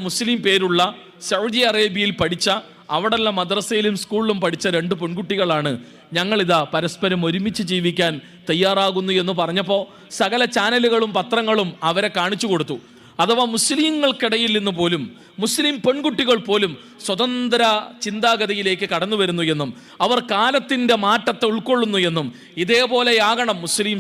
മുസ്ലിം പേരുള്ള സൗദി അറേബ്യയിൽ പഠിച്ച അവിടെയുള്ള മദ്രസയിലും സ്കൂളിലും പഠിച്ച 2 പെൺകുട്ടികളാണ് ഞങ്ങളിതാ പരസ്പരം ഒരുമിച്ച് ജീവിക്കാൻ തയ്യാറാകുന്നു എന്ന് പറഞ്ഞപ്പോൾ സകല ചാനലുകളും പത്രങ്ങളും അവരെ കാണിച്ചു കൊടുത്തു. അഥവാ മുസ്ലിങ്ങൾക്കിടയിൽ നിന്ന് പോലും മുസ്ലിം പെൺകുട്ടികൾ പോലും സ്വതന്ത്ര ചിന്താഗതിയിലേക്ക് കടന്നു വരുന്നു എന്നും അവർ കാലത്തിൻ്റെ മാറ്റത്തെ ഉൾക്കൊള്ളുന്നു എന്നും ഇതേപോലെയാകണം മുസ്ലിം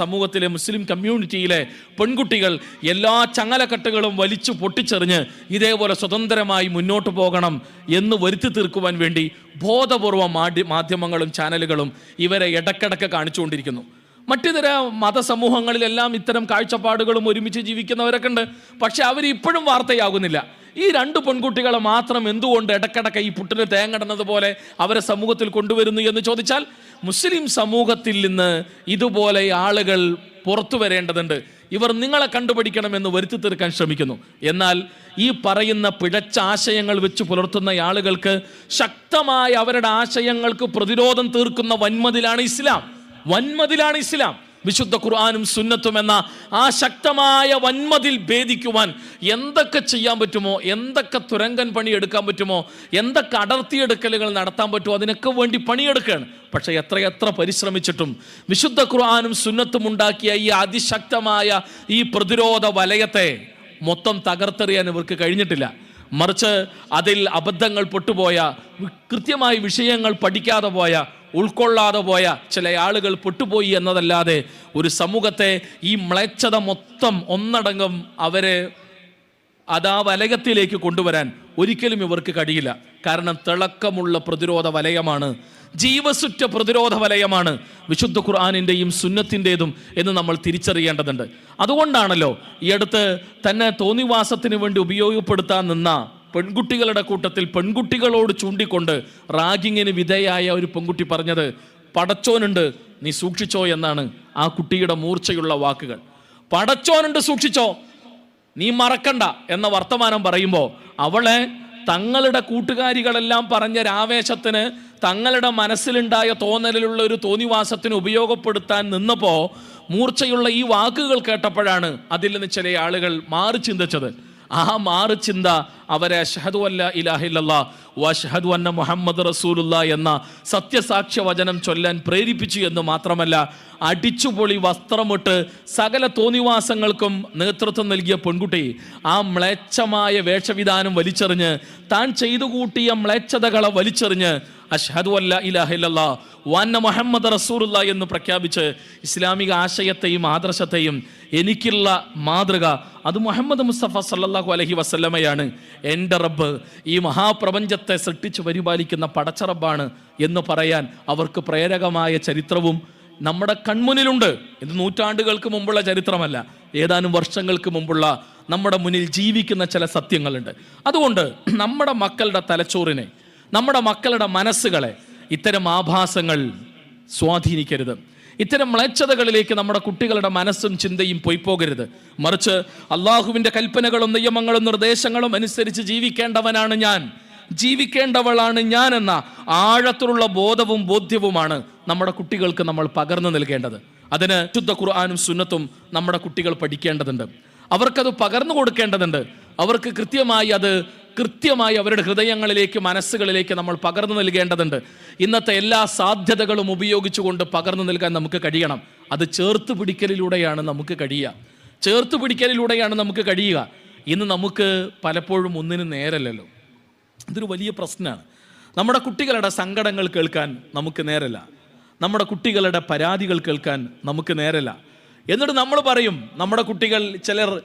സമൂഹത്തിലെ മുസ്ലിം കമ്മ്യൂണിറ്റിയിലെ പെൺകുട്ടികൾ എല്ലാ ചങ്ങലക്കെട്ടുകളും വലിച്ചു പൊട്ടിച്ചെറിഞ്ഞ് ഇതേപോലെ സ്വതന്ത്രമായി മുന്നോട്ട് പോകണം എന്ന് വരുത്തി തീർക്കുവാൻ വേണ്ടി ബോധപൂർവം മാധ്യമങ്ങളും ചാനലുകളും ഇവരെ ഇടക്കിടക്ക് കാണിച്ചുകൊണ്ടിരിക്കുന്നു. മറ്റിതര മതസമൂഹങ്ങളിലെല്ലാം ഇത്തരം കാഴ്ചപ്പാടുകളും ഒരുമിച്ച് ജീവിക്കുന്നവരൊക്കെ ഉണ്ട്. പക്ഷെ അവരിപ്പോഴും വാർത്തയാകുന്നില്ല. ഈ 2 പെൺകുട്ടികളെ മാത്രം എന്തുകൊണ്ട് ഇടക്കിടക്ക് ഈ പുട്ടിന് തേങ്ങടുന്നത് പോലെ അവരെ സമൂഹത്തിൽ കൊണ്ടുവരുന്നു എന്ന് ചോദിച്ചാൽ, മുസ്ലിം സമൂഹത്തിൽ നിന്ന് ഇതുപോലെ ആളുകൾ പുറത്തു വരേണ്ടതുണ്ട്. ഇവർ നിങ്ങളെ കണ്ടുപിടിക്കണമെന്ന് വരുത്തി തീർക്കാൻ ശ്രമിക്കുന്നു. എന്നാൽ ഈ പറയുന്ന പിഴച്ച ആശയങ്ങൾ വെച്ച് പുലർത്തുന്ന ആളുകൾക്ക് ശക്തമായ അവരുടെ ആശയങ്ങൾക്ക് പ്രതിരോധം തീർക്കുന്ന വന്മതിലാണ് ഇസ്ലാം. വിശുദ്ധ ഖുർആനും സുന്നത്തും എന്ന ആ ശക്തമായ വന്മതിൽ ഭേദിക്കുവാൻ എന്തൊക്കെ ചെയ്യാൻ പറ്റുമോ, എന്തൊക്കെ തുരങ്കൻ പണി എടുക്കാൻ പറ്റുമോ, എന്തൊക്കെ അടർത്തിയെടുക്കലുകൾ നടത്താൻ പറ്റുമോ അതിനൊക്കെ വേണ്ടി പണിയെടുക്കുകയാണ്. പക്ഷെ എത്രയെത്ര പരിശ്രമിച്ചിട്ടും വിശുദ്ധ ഖുർആനും സുന്നത്തും ഉണ്ടാക്കിയ ഈ അതിശക്തമായ ഈ പ്രതിരോധ വലയത്തെ മൊത്തം തകർത്തെറിയാൻ ഇവർക്ക് കഴിഞ്ഞിട്ടില്ല. മറിച്ച് അതിൽ അബദ്ധങ്ങൾ പൊട്ടുപോയ, കൃത്യമായി വിഷയങ്ങൾ പഠിക്കാതെ പോയ, ഉൾക്കൊള്ളാതെ പോയ ചില ആളുകൾ പെട്ടുപോയി എന്നതല്ലാതെ ഒരു സമൂഹത്തെ ഈ മ്ലേച്ഛത മൊത്തം ഒന്നടങ്കം അവരെ അതാ വലയത്തിലേക്ക് കൊണ്ടുവരാൻ ഒരിക്കലും ഇവർക്ക് കഴിയില്ല. കാരണം തിളക്കമുള്ള പ്രതിരോധ വലയമാണ്, ജീവസുറ്റ പ്രതിരോധ വലയമാണ് വിശുദ്ധ ഖുർആനിൻ്റെയും സുന്നത്തിൻ്റെതും എന്ന് നമ്മൾ തിരിച്ചറിയേണ്ടതുണ്ട്. അതുകൊണ്ടാണല്ലോ ഈ അടുത്ത് തന്നെ തോന്നിവാസത്തിന് വേണ്ടി ഉപയോഗപ്പെടുത്താൻ നിന്ന പെൺകുട്ടികളുടെ കൂട്ടത്തിൽ പെൺകുട്ടികളോട് ചൂണ്ടിക്കൊണ്ട് റാഗിങ്ങിന് വിധേയായ ഒരു പെൺകുട്ടി പറഞ്ഞത്, പടച്ചോനുണ്ട് നീ സൂക്ഷിച്ചോ എന്നാണ് ആ കുട്ടിയുടെ മൂർച്ചയുള്ള വാക്കുകൾ. പടച്ചോനുണ്ട് സൂക്ഷിച്ചോ, നീ മറക്കണ്ട എന്ന വർത്തമാനം പറയുമ്പോൾ അവളെ തങ്ങളുടെ കൂട്ടുകാരികളെല്ലാം പറഞ്ഞ ആവേശത്തിന്, തങ്ങളുടെ മനസ്സിലുണ്ടായ തോന്നലിലുള്ള ഒരു തോന്നിവാസത്തിന് ഉപയോഗപ്പെടുത്താൻ നിന്നപ്പോൾ മൂർച്ചയുള്ള ഈ വാക്കുകൾ കേട്ടപ്പോഴാണ് അതിൽ നിന്ന് ചില ആളുകൾ മാറി ചിന്തിച്ചത്. ആ മാറി ചിന്ത അവരെ അശ്ഹദു അല്ലാ ഇലാഹ ഇല്ലല്ലാഹ് വഅശ്ഹദു അന്ന മുഹമ്മദ് റസൂലുള്ളാഹ് എന്ന സത്യസാക്ഷ്യ വചനം ചൊല്ലാൻ പ്രേരിപ്പിച്ചു എന്ന് മാത്രമല്ല, അടിച്ചുപൊളി വസ്ത്രമിട്ട് സകല തോന്നിവാസങ്ങൾക്കും നേതൃത്വം നൽകിയ പെൺകുട്ടി ആ മ്ലേച്ഛമായ വേഷവിധാനം വലിച്ചെറിഞ്ഞ്, താൻ ചെയ്തു കൂട്ടിയ മ്ലേച്ഛതകളെ വലിച്ചെറിഞ്ഞ് അശ്ഹദു അല്ലാ ഇലാഹ ഇല്ലല്ലാഹ് വഅന്ന മുഹമ്മദ് റസൂലുള്ളാഹ് എന്ന് പ്രഖ്യാപിച്ച് ഇസ്ലാമിക ആശയത്തെയും ആദർശത്തെയും എനിക്കുള്ള മാതൃക അത് മുഹമ്മദ് മുസ്തഫ സല്ലല്ലാഹു അലൈഹി വസല്ലമയാണ്, എൻ്റെ റബ്ബ് ഈ മഹാപ്രപഞ്ചത്തെ സൃഷ്ടിച്ച് പരിപാലിക്കുന്ന പടച്ചറബ്ബാണ് എന്ന് പറയാൻ അവർക്ക് പ്രേരകമായ ചരിത്രവും നമ്മുടെ കൺമുന്നിലുണ്ട്. ഇത് നൂറ്റാണ്ടുകൾക്ക് മുമ്പുള്ള ചരിത്രമല്ല, ഏതാനും വർഷങ്ങൾക്ക് മുമ്പുള്ള നമ്മുടെ മുന്നിൽ ജീവിക്കുന്ന ചില സത്യങ്ങളുണ്ട്. അതുകൊണ്ട് നമ്മുടെ മക്കളുടെ തലച്ചോറിനെ, നമ്മുടെ മക്കളുടെ മനസ്സുകളെ ഇത്തരം ആഭാസങ്ങൾ സ്വാധീനിക്കരുത്. ഇത്തരം മ്ലേച്ഛതകളിലേക്ക് നമ്മുടെ കുട്ടികളുടെ മനസ്സും ചിന്തയും പോയിപ്പോകരുത്. മറിച്ച് അള്ളാഹുവിൻ്റെ കൽപ്പനകളും നിയമങ്ങളും നിർദ്ദേശങ്ങളും അനുസരിച്ച് ജീവിക്കേണ്ടവളാണ് ഞാൻ എന്ന ആഴത്തിലുള്ള ബോധവും ബോധ്യവുമാണ് നമ്മുടെ കുട്ടികൾക്ക് നമ്മൾ പകർന്നു നൽകേണ്ടത്. അതിന് ശുദ്ധ ഖുർആനും സുന്നത്തും നമ്മുടെ കുട്ടികൾ പഠിക്കേണ്ടതുണ്ട്. അവർക്കത് പകർന്നു കൊടുക്കേണ്ടതുണ്ട്. അവർക്ക് കൃത്യമായി അവരുടെ ഹൃദയങ്ങളിലേക്ക്, മനസ്സുകളിലേക്ക് നമ്മൾ പകർന്നു നൽകേണ്ടതുണ്ട്. ഇന്നത്തെ എല്ലാ സാധ്യതകളും ഉപയോഗിച്ചുകൊണ്ട് പകർന്നു നൽകാൻ നമുക്ക് കഴിയണം. അത് ചേർത്ത് പിടിക്കലിലൂടെയാണ് നമുക്ക് കഴിയുക. ഇന്ന് നമുക്ക് പലപ്പോഴും ഒന്നിനും നേരല്ലല്ലോ. ഇതൊരു വലിയ പ്രശ്നമാണ്. നമ്മുടെ കുട്ടികളുടെ സങ്കടങ്ങൾ കേൾക്കാൻ നമുക്ക് നേരല്ല, നമ്മുടെ കുട്ടികളുടെ പരാതികൾ കേൾക്കാൻ നമുക്ക് നേരല്ല. എന്നിട്ട് നമ്മൾ പറയും, നമ്മുടെ കുട്ടികൾ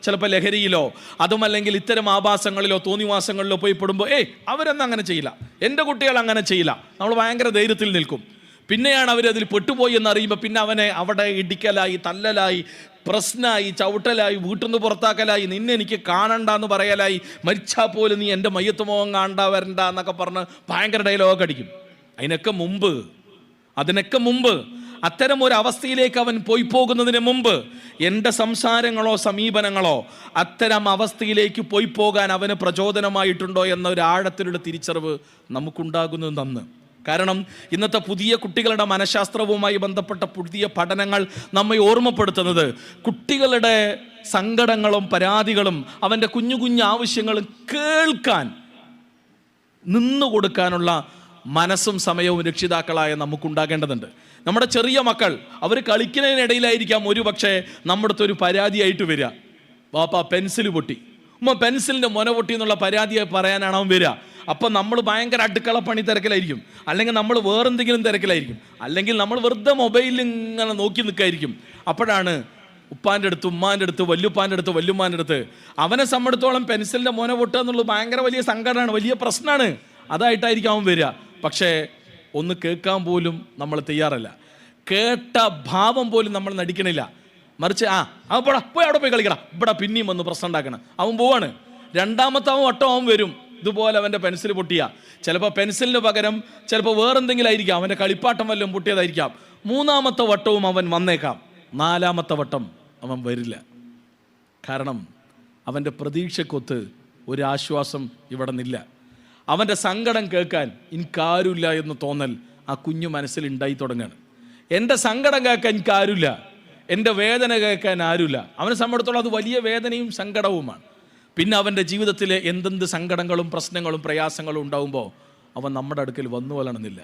ചിലപ്പോൾ ലഹരിയിലോ അതുമല്ലെങ്കിൽ ഇത്തരം ആഭാസങ്ങളിലോ തോന്നിവാസങ്ങളിലോ പോയി പെടുമ്പോൾ അവരൊന്നും അങ്ങനെ ചെയ്യില്ല, എൻ്റെ കുട്ടികൾ അങ്ങനെ ചെയ്യില്ല, നമ്മൾ ഭയങ്കര ധൈര്യത്തിൽ നിൽക്കും. പിന്നെയാണ് അവരതിൽ പെട്ടുപോയി എന്നറിയുമ്പോൾ പിന്നെ അവനെ അവിടെ ഇടിക്കലായി, തല്ലലായി, പ്രശ്നമായി, ചവിട്ടലായി, വീട്ടിൽ നിന്ന് പുറത്താക്കലായി, നിന്നെ എനിക്ക് കാണണ്ട എന്ന് പറയലായി, മരിച്ചാൽ പോലും നീ എൻ്റെ മയ്യത്ത് മുഖം കാണണ്ട വരണ്ട എന്നൊക്കെ പറഞ്ഞ് ഭയങ്കര ഡയലോഗ് അടിക്കും. അതിനൊക്കെ മുമ്പ് അത്തരം ഒരു അവസ്ഥയിലേക്ക് അവൻ പോയി പോകുന്നതിന് മുമ്പ് എൻ്റെ സംസാരങ്ങളോ സമീപനങ്ങളോ അത്തരം അവസ്ഥയിലേക്ക് പോയി പോകാൻ അവന് പ്രചോദനമായിട്ടുണ്ടോ എന്ന ഒരു ആഴത്തിലുള്ള തിരിച്ചറിവ് നമുക്കുണ്ടാകുന്നത് നന്ന്. കാരണം ഇന്നത്തെ പുതിയ കുട്ടികളുടെ മനഃശാസ്ത്രവുമായി ബന്ധപ്പെട്ട പുതിയ പഠനങ്ങൾ നമ്മെ ഓർമ്മപ്പെടുത്തുന്നത് കുട്ടികളുടെ സങ്കടങ്ങളും പരാതികളും അവൻ്റെ കുഞ്ഞു കുഞ്ഞു ആവശ്യങ്ങളും കേൾക്കാൻ നിന്നു കൊടുക്കാനുള്ള മനസ്സും സമയവും രക്ഷിതാക്കളായ നമുക്കുണ്ടാകേണ്ടതുണ്ട്. നമ്മുടെ ചെറിയ മക്കൾ അവർ കളിക്കുന്നതിനിടയിലായിരിക്കാം ഒരു പക്ഷേ നമ്മുടെ അടുത്ത് ഒരു പരാതിയായിട്ട് വരിക, വാപ്പാ പെൻസിൽ പൊട്ടി, ഉമ്മ പെൻസിലിൻ്റെ മുന പൊട്ടി എന്നുള്ള പരാതിയായി പറയാനാണ് അവൻ വരിക. അപ്പം നമ്മൾ ഭയങ്കര അടുക്കള പണി തിരക്കിലായിരിക്കും, അല്ലെങ്കിൽ നമ്മൾ വേറെന്തെങ്കിലും തിരക്കിലായിരിക്കും, അല്ലെങ്കിൽ നമ്മൾ വെറുതെ മൊബൈലിൽ ഇങ്ങനെ നോക്കി നിൽക്കായിരിക്കും. അപ്പോഴാണ് ഉപ്പാൻ്റെ അടുത്ത്, ഉമ്മാൻ്റെ അടുത്ത്, വല്യുപ്പാൻ്റെ അടുത്ത്, വല്യുമ്മാൻ്റെ അടുത്ത് അവനെ സംബന്ധിച്ചോളം പെൻസിലിൻ്റെ മുന പൊട്ടുക എന്നുള്ളത് ഭയങ്കര വലിയ സങ്കടമാണ്, വലിയ പ്രശ്നമാണ്. അതായിട്ടായിരിക്കും അവൻ വരിക. പക്ഷേ ഒന്ന് കേൾക്കാൻ പോലും നമ്മൾ തയ്യാറല്ല, കേട്ട ഭാവം പോലും നമ്മൾ നടിക്കണില്ല. മറിച്ച് അവിടെ പോയി അവിടെ പോയി കളിക്കണം, ഇവിടെ പിന്നെയും വന്ന് പ്രശ്നം ഉണ്ടാക്കണം. അവൻ പോവാണ്. രണ്ടാമത്തെ വട്ടം അവൻ വരും, ഇതുപോലെ അവൻ്റെ പെൻസിൽ പൊട്ടിയ, ചിലപ്പോൾ പെൻസിലിന് പകരം ചിലപ്പോൾ വേറെന്തെങ്കിലും ആയിരിക്കാം, അവൻ്റെ കളിപ്പാട്ടം വല്ലതും പൊട്ടിയതായിരിക്കാം. മൂന്നാമത്തെ വട്ടവും അവൻ വന്നേക്കാം, നാലാമത്തെ വട്ടം അവൻ വരില്ല. കാരണം അവൻ്റെ പ്രതീക്ഷക്കൊത്ത് ഒരു ആശ്വാസം ഇവിടെ നിന്നില്ല. അവൻ്റെ സങ്കടം കേൾക്കാൻ എനിക്കാരുമില്ല എന്ന് തോന്നൽ ആ കുഞ്ഞു മനസ്സിൽ ഉണ്ടായി തുടങ്ങുകയാണ്. എൻ്റെ സങ്കടം കേൾക്കാൻ എനിക്കാരുമില്ല, എൻ്റെ വേദന കേൾക്കാൻ ആരുമില്ല. അവനെ സംബന്ധിച്ചിടത്തോളം അത് വലിയ വേദനയും സങ്കടവുമാണ്. പിന്നെ അവൻ്റെ ജീവിതത്തിലെ എന്തെന്ത് സങ്കടങ്ങളും പ്രശ്നങ്ങളും പ്രയാസങ്ങളും ഉണ്ടാകുമ്പോൾ അവൻ നമ്മുടെ അടുക്കൽ വന്നു വളരണമെന്നില്ല,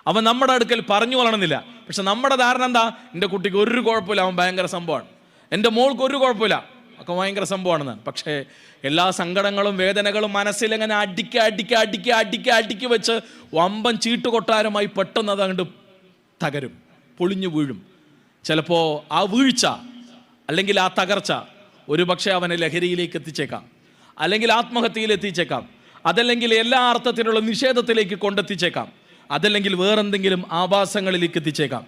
അവൻ നമ്മുടെ അടുക്കൽ പറഞ്ഞു വളരണമെന്നില്ല. പക്ഷെ നമ്മുടെ ധാരണ എന്താ, എൻ്റെ കുട്ടിക്ക് ഒരു കുഴപ്പമില്ല, അവൻ ഭയങ്കര സംഭവമാണ്, എൻ്റെ മോൾക്ക് ഒരു കുഴപ്പമില്ല, ഒക്കെ ഭയങ്കര സംഭവമാണെന്നാണ്. പക്ഷേ എല്ലാ സങ്കടങ്ങളും വേദനകളും മനസ്സിലെങ്ങനെ അടുക്കി വെച്ച് വമ്പൻ ചീട്ടുകൊട്ടാരമായി പെട്ടെന്ന് അതങ്ങോട്ട് തകരും, പൊളിഞ്ഞു വീഴും. ചിലപ്പോൾ ആ വീഴ്ച അല്ലെങ്കിൽ ആ തകർച്ച ഒരു പക്ഷേ അവനെ ലഹരിയിലേക്ക് എത്തിച്ചേക്കാം, അല്ലെങ്കിൽ ആത്മഹത്യയിൽ എത്തിച്ചേക്കാം, അതല്ലെങ്കിൽ എല്ലാ അർത്ഥത്തിലുള്ള നിഷേധത്തിലേക്ക് കൊണ്ടെത്തിച്ചേക്കാം, അതല്ലെങ്കിൽ വേറെന്തെങ്കിലും ആഭാസങ്ങളിലേക്ക് എത്തിച്ചേക്കാം.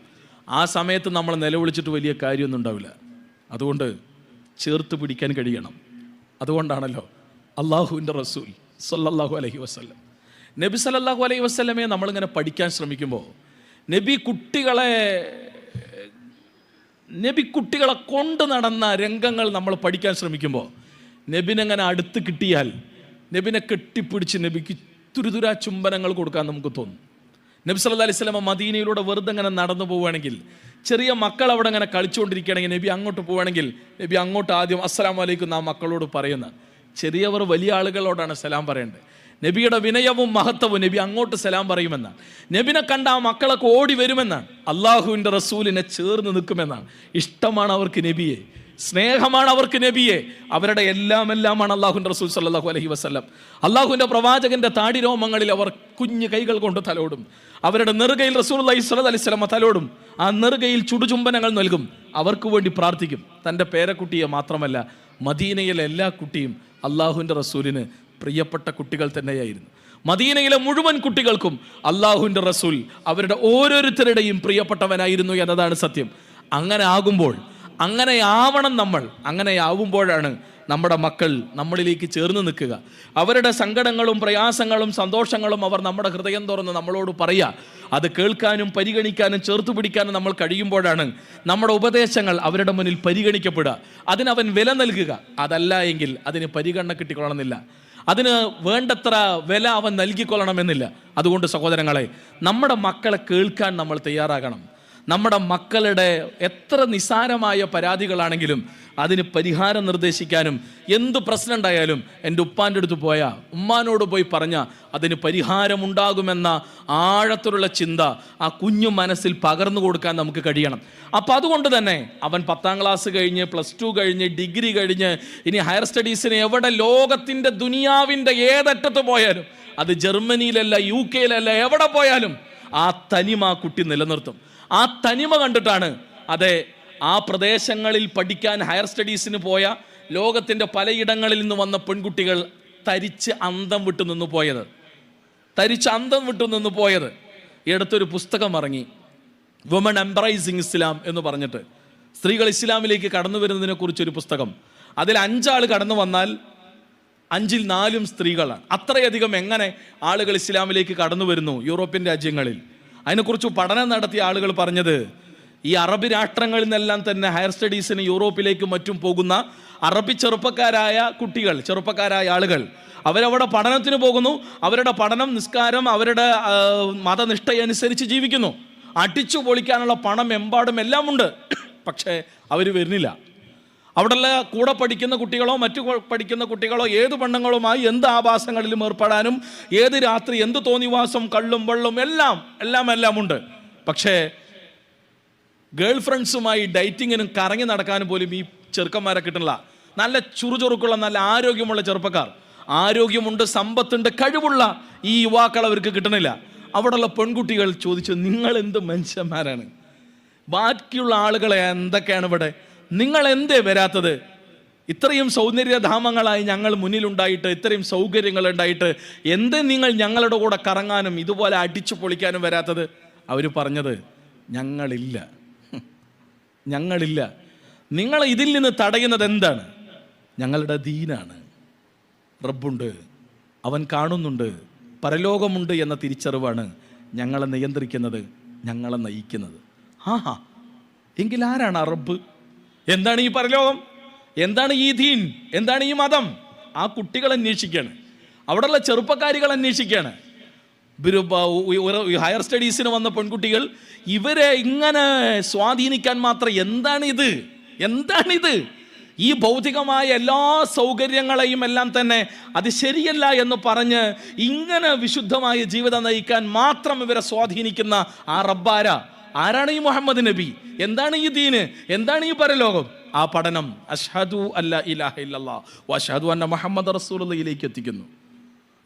ആ സമയത്ത് നമ്മൾ നിലവിളിച്ചിട്ട് വലിയ കാര്യമൊന്നും ഉണ്ടാവില്ല. അതുകൊണ്ട് ചേർത്ത് പിടിക്കാൻ കഴിയണം. അതുകൊണ്ടാണല്ലോ അള്ളാഹുവിൻ്റെ റസൂൽ സല്ലല്ലാഹു അലൈഹി വസല്ലം, നബി സല്ലല്ലാഹു അലൈഹി വസല്ലമയെ നമ്മളിങ്ങനെ പഠിക്കാൻ ശ്രമിക്കുമ്പോൾ നബി കുട്ടികളെ കൊണ്ട് നടന്ന രംഗങ്ങൾ നമ്മൾ പഠിക്കാൻ ശ്രമിക്കുമ്പോൾ നബിനെങ്ങനെ അടുത്ത് കിട്ടിയാൽ നബിനെ കെട്ടിപ്പിടിച്ച് നബിക്ക് തുരുതുരാ ചുംബനങ്ങൾ കൊടുക്കാൻ നമുക്ക് തോന്നും. നബി സല്ലല്ലാഹു അലൈഹി വസല്ലം മദീനയിലൂടെ വെറുതെ അങ്ങനെ നടന്നു പോവുകയാണെങ്കിൽ, ചെറിയ മക്കൾ അവിടെ അങ്ങനെ കളിച്ചുകൊണ്ടിരിക്കുകയാണെങ്കിൽ നബി അങ്ങോട്ട് പോവുകയാണെങ്കിൽ നബി അങ്ങോട്ട് ആദ്യം അസ്സലാമു അലൈക്കും ആ മക്കളോട് പറയുന്ന, ചെറിയവർ വലിയ ആളുകളോടാണ് സലാം പറയേണ്ടത്. നബിയുടെ വിനയവും മഹത്വവും നബി അങ്ങോട്ട് സലാം പറയുമെന്നാണ്. നബിനെ കണ്ട ആ മക്കളൊക്കെ ഓടി വരുമെന്നാണ്. അള്ളാഹുവിൻ്റെ റസൂലിനെ ചേർന്ന് നിൽക്കുമെന്നാണ്. ഇഷ്ടമാണ് അവർക്ക് നബിയെ, സ്നേഹമാണ് അവർക്ക് നബിയെ, അവരുടെ എല്ലാമാണ് അള്ളാഹുവിൻ്റെ റസൂൽ സല്ലല്ലാഹു അലൈഹി വസല്ലം. അള്ളാഹുവിൻ്റെ പ്രവാചകന്റെ താടിരോമങ്ങളിൽ അവർ കുഞ്ഞു കൈകൾ കൊണ്ട് തലോടും, അവരുടെ നെറുകയിൽ റസൂലുള്ളാഹി സ്വല്ലല്ലാഹു അലൈഹി വസല്ലം തലോടും, ആ നെറുകയിൽ ചുടുചുംബനങ്ങൾ നൽകും, അവർക്ക് വേണ്ടി പ്രാർത്ഥിക്കും. തൻ്റെ പേരക്കുട്ടിയെ മാത്രമല്ല, മദീനയിലെ എല്ലാ കുട്ടിയും അള്ളാഹുവിൻ്റെ റസൂലിന് പ്രിയപ്പെട്ട കുട്ടികൾ തന്നെയായിരുന്നു. മദീനയിലെ മുഴുവൻ കുട്ടികൾക്കും അള്ളാഹുവിൻ്റെ റസൂൽ അവരുടെ ഓരോരുത്തരുടെയും പ്രിയപ്പെട്ടവനായിരുന്നു എന്നതാണ് സത്യം. അങ്ങനെ ആകുമ്പോൾ, അങ്ങനെയാവണം നമ്മൾ. അങ്ങനെയാവുമ്പോഴാണ് നമ്മുടെ മക്കൾ നമ്മളിലേക്ക് ചേർന്ന് നിൽക്കുക. അവരുടെ സങ്കടങ്ങളും പ്രയാസങ്ങളും സന്തോഷങ്ങളും അവർ നമ്മുടെ ഹൃദയം തുറന്ന് നമ്മളോട് പറയുക. അത് കേൾക്കാനും പരിഗണിക്കാനും ചേർത്ത് പിടിക്കാനും നമ്മൾ കഴിയുമ്പോഴാണ് നമ്മുടെ ഉപദേശങ്ങൾ അവരുടെ മുന്നിൽ പരിഗണിക്കപ്പെടുക, അതിനവൻ വില നൽകുക. അതല്ല എങ്കിൽ അതിന് പരിഗണന കിട്ടിക്കൊള്ളണമെന്നില്ല, അതിന് വേണ്ടത്ര വില അവൻ നൽകിക്കൊള്ളണമെന്നില്ല. അതുകൊണ്ട് സഹോദരങ്ങളെ, നമ്മുടെ മക്കളെ കേൾക്കാൻ നമ്മൾ തയ്യാറാകണം. നമ്മുടെ മക്കളുടെ എത്ര നിസ്സാരമായ പരാതികളാണെങ്കിലും അതിന് പരിഹാരം നിർദ്ദേശിക്കാനും, എന്ത് പ്രശ്നം ഉണ്ടായാലും എൻ്റെ ഉപ്പാൻ്റെ അടുത്ത് പോയാൽ, ഉമ്മാനോട് പോയി പറഞ്ഞാൽ അതിന് പരിഹാരമുണ്ടാകുമെന്ന ആഴത്തിലുള്ള ചിന്ത ആ കുഞ്ഞു മനസ്സിൽ പകർന്നു കൊടുക്കാൻ നമുക്ക് കഴിയണം. അപ്പം അതുകൊണ്ട് തന്നെ അവൻ 10ാം ക്ലാസ് കഴിഞ്ഞ്, +2 കഴിഞ്ഞ്, ഡിഗ്രി കഴിഞ്ഞ്, ഇനി ഹയർ സ്റ്റഡീസിന് എവിടെ ലോകത്തിൻ്റെ ദുനിയാവിൻ്റെ ഏതറ്റത്ത് പോയാലും, അത് ജർമ്മനിയിലല്ല, UK എവിടെ പോയാലും ആ തനിമ ആ കുട്ടി നിലനിർത്തും. ആ തനിമ കണ്ടിട്ടാണ് അതെ ആ പ്രദേശങ്ങളിൽ പഠിക്കാൻ ഹയർ സ്റ്റഡീസിന് പോയ ലോകത്തിൻ്റെ പലയിടങ്ങളിൽ നിന്ന് വന്ന പെൺകുട്ടികൾ തരിച്ച് അന്തം വിട്ടു നിന്ന് പോയത്. ഈ അടുത്തൊരു പുസ്തകം ഇറങ്ങി, വുമൺ എംബ്രൈസിങ് ഇസ്ലാം എന്ന് പറഞ്ഞിട്ട്, സ്ത്രീകൾ ഇസ്ലാമിലേക്ക് കടന്നു വരുന്നതിനെ കുറിച്ചൊരു പുസ്തകം. അതിൽ 5 ആൾ കടന്നു വന്നാൽ 5ൽ 4 സ്ത്രീകളാണ്. അത്രയധികം എങ്ങനെ ആളുകൾ ഇസ്ലാമിലേക്ക് കടന്നു വരുന്നു യൂറോപ്യൻ രാജ്യങ്ങളിൽ. അതിനെക്കുറിച്ച് പഠനം നടത്തിയ ആളുകൾ പറഞ്ഞത്, ഈ അറബ് രാഷ്ട്രങ്ങളിൽ നിന്നെല്ലാം തന്നെ ഹയർ സ്റ്റഡീസിന് യൂറോപ്പിലേക്കും മറ്റും പോകുന്ന അറബി ചെറുപ്പക്കാരായ ആളുകൾ അവരവിടെ പഠനത്തിന് പോകുന്നു. അവരുടെ പഠനം, നിസ്കാരം, അവരുടെ മതനിഷ്ഠയനുസരിച്ച് ജീവിക്കുന്നു. അടിച്ചു പൊളിക്കാനുള്ള പണം എമ്പാടും എല്ലാം ഉണ്ട്. പക്ഷേ അവർ വരുന്നില്ല. അവിടെയുള്ള കൂടെ പഠിക്കുന്ന കുട്ടികളോ മറ്റു പഠിക്കുന്ന കുട്ടികളോ ഏത് പെണ്ണുങ്ങളുമായി എന്ത് ആഭാസങ്ങളിലും ഏർപ്പെടാനും ഏത് രാത്രി എന്ത് തോന്നിവാസം, കള്ളും വെള്ളും എല്ലാം ഉണ്ട്. പക്ഷേ ഗേൾ ഫ്രണ്ട്സുമായി ഡേറ്റിങ്ങിനും കറങ്ങി നടക്കാനും പോലും ഈ ചെറുക്കന്മാരെ കിട്ടണില്ല. നല്ല ചുറുചുറുക്കുള്ള, നല്ല ആരോഗ്യമുള്ള ചെറുപ്പക്കാർ, ആരോഗ്യമുണ്ട്, സമ്പത്തുണ്ട്, കഴിവുള്ള ഈ യുവാക്കൾ അവർക്ക് കിട്ടണില്ല. അവിടെയുള്ള പെൺകുട്ടികൾ ചോദിച്ചു, നിങ്ങൾ എന്ത് മനുഷ്യന്മാരാണ്? ബാക്കിയുള്ള ആളുകളെ എന്തൊക്കെയാണ് ഇവിടെ, നിങ്ങൾ എന്തേ വരാത്തത്? ഇത്രയും സൗന്ദര്യധാമങ്ങളായി ഞങ്ങൾ മുന്നിലുണ്ടായിട്ട്, ഇത്രയും സൗകര്യങ്ങൾ ഉണ്ടായിട്ട് എന്തേ നിങ്ങൾ ഞങ്ങളുടെ കൂടെ കറങ്ങാനും ഇതുപോലെ അടിച്ചു പൊളിക്കാനും വരാത്തത്? അവർ പറഞ്ഞത്, ഞങ്ങളില്ല. നിങ്ങൾ ഇതിൽ നിന്ന് തടയുന്നത് എന്താണ്? ഞങ്ങളുടെ ദീനാണ്. റബ്ബുണ്ട്, അവൻ കാണുന്നുണ്ട്, പരലോകമുണ്ട് എന്ന തിരിച്ചറിവാണ് ഞങ്ങളെ നിയന്ത്രിക്കുന്നത്, ഞങ്ങളെ നയിക്കുന്നത്. എങ്കിൽ ആരാണ് ആ റബ്ബ്? എന്താണ് ഈ പരലോകം? എന്താണ് ഈ ദീൻ? എന്താണ് ഈ മതം? ആ കുട്ടികൾ അന്വേഷിക്കുകയാണ്, അവിടെയുള്ള ചെറുപ്പക്കാരികൾ അന്വേഷിക്കുകയാണ്. ഹയർ സ്റ്റഡീസിന് വന്ന പെൺകുട്ടികൾ ഇവരെ ഇങ്ങനെ സ്വാധീനിക്കാൻ മാത്രം എന്താണിത്? ഈ ഭൗതികമായ എല്ലാ സൗകര്യങ്ങളെയും എല്ലാം തന്നെ അത് ശരിയല്ല എന്ന് പറഞ്ഞ് ഇങ്ങനെ വിശുദ്ധമായ ജീവിതം നയിക്കാൻ മാത്രം ഇവരെ സ്വാധീനിക്കുന്ന ആ ആരാണ് ഈ മുഹമ്മദ് നബി? എന്താണ് ഈ ദീന്? എന്താണ് ഈ പരലോകം? ആ പഠനം അഷ്ഹദു അല്ലാ ഇലാഹ ഇല്ലല്ലാഹ് വഅഷ്ഹദു അന്ന മുഹമ്മദ് റസൂലുള്ളാഹിയിലേക്ക് എത്തിക്കുന്നു.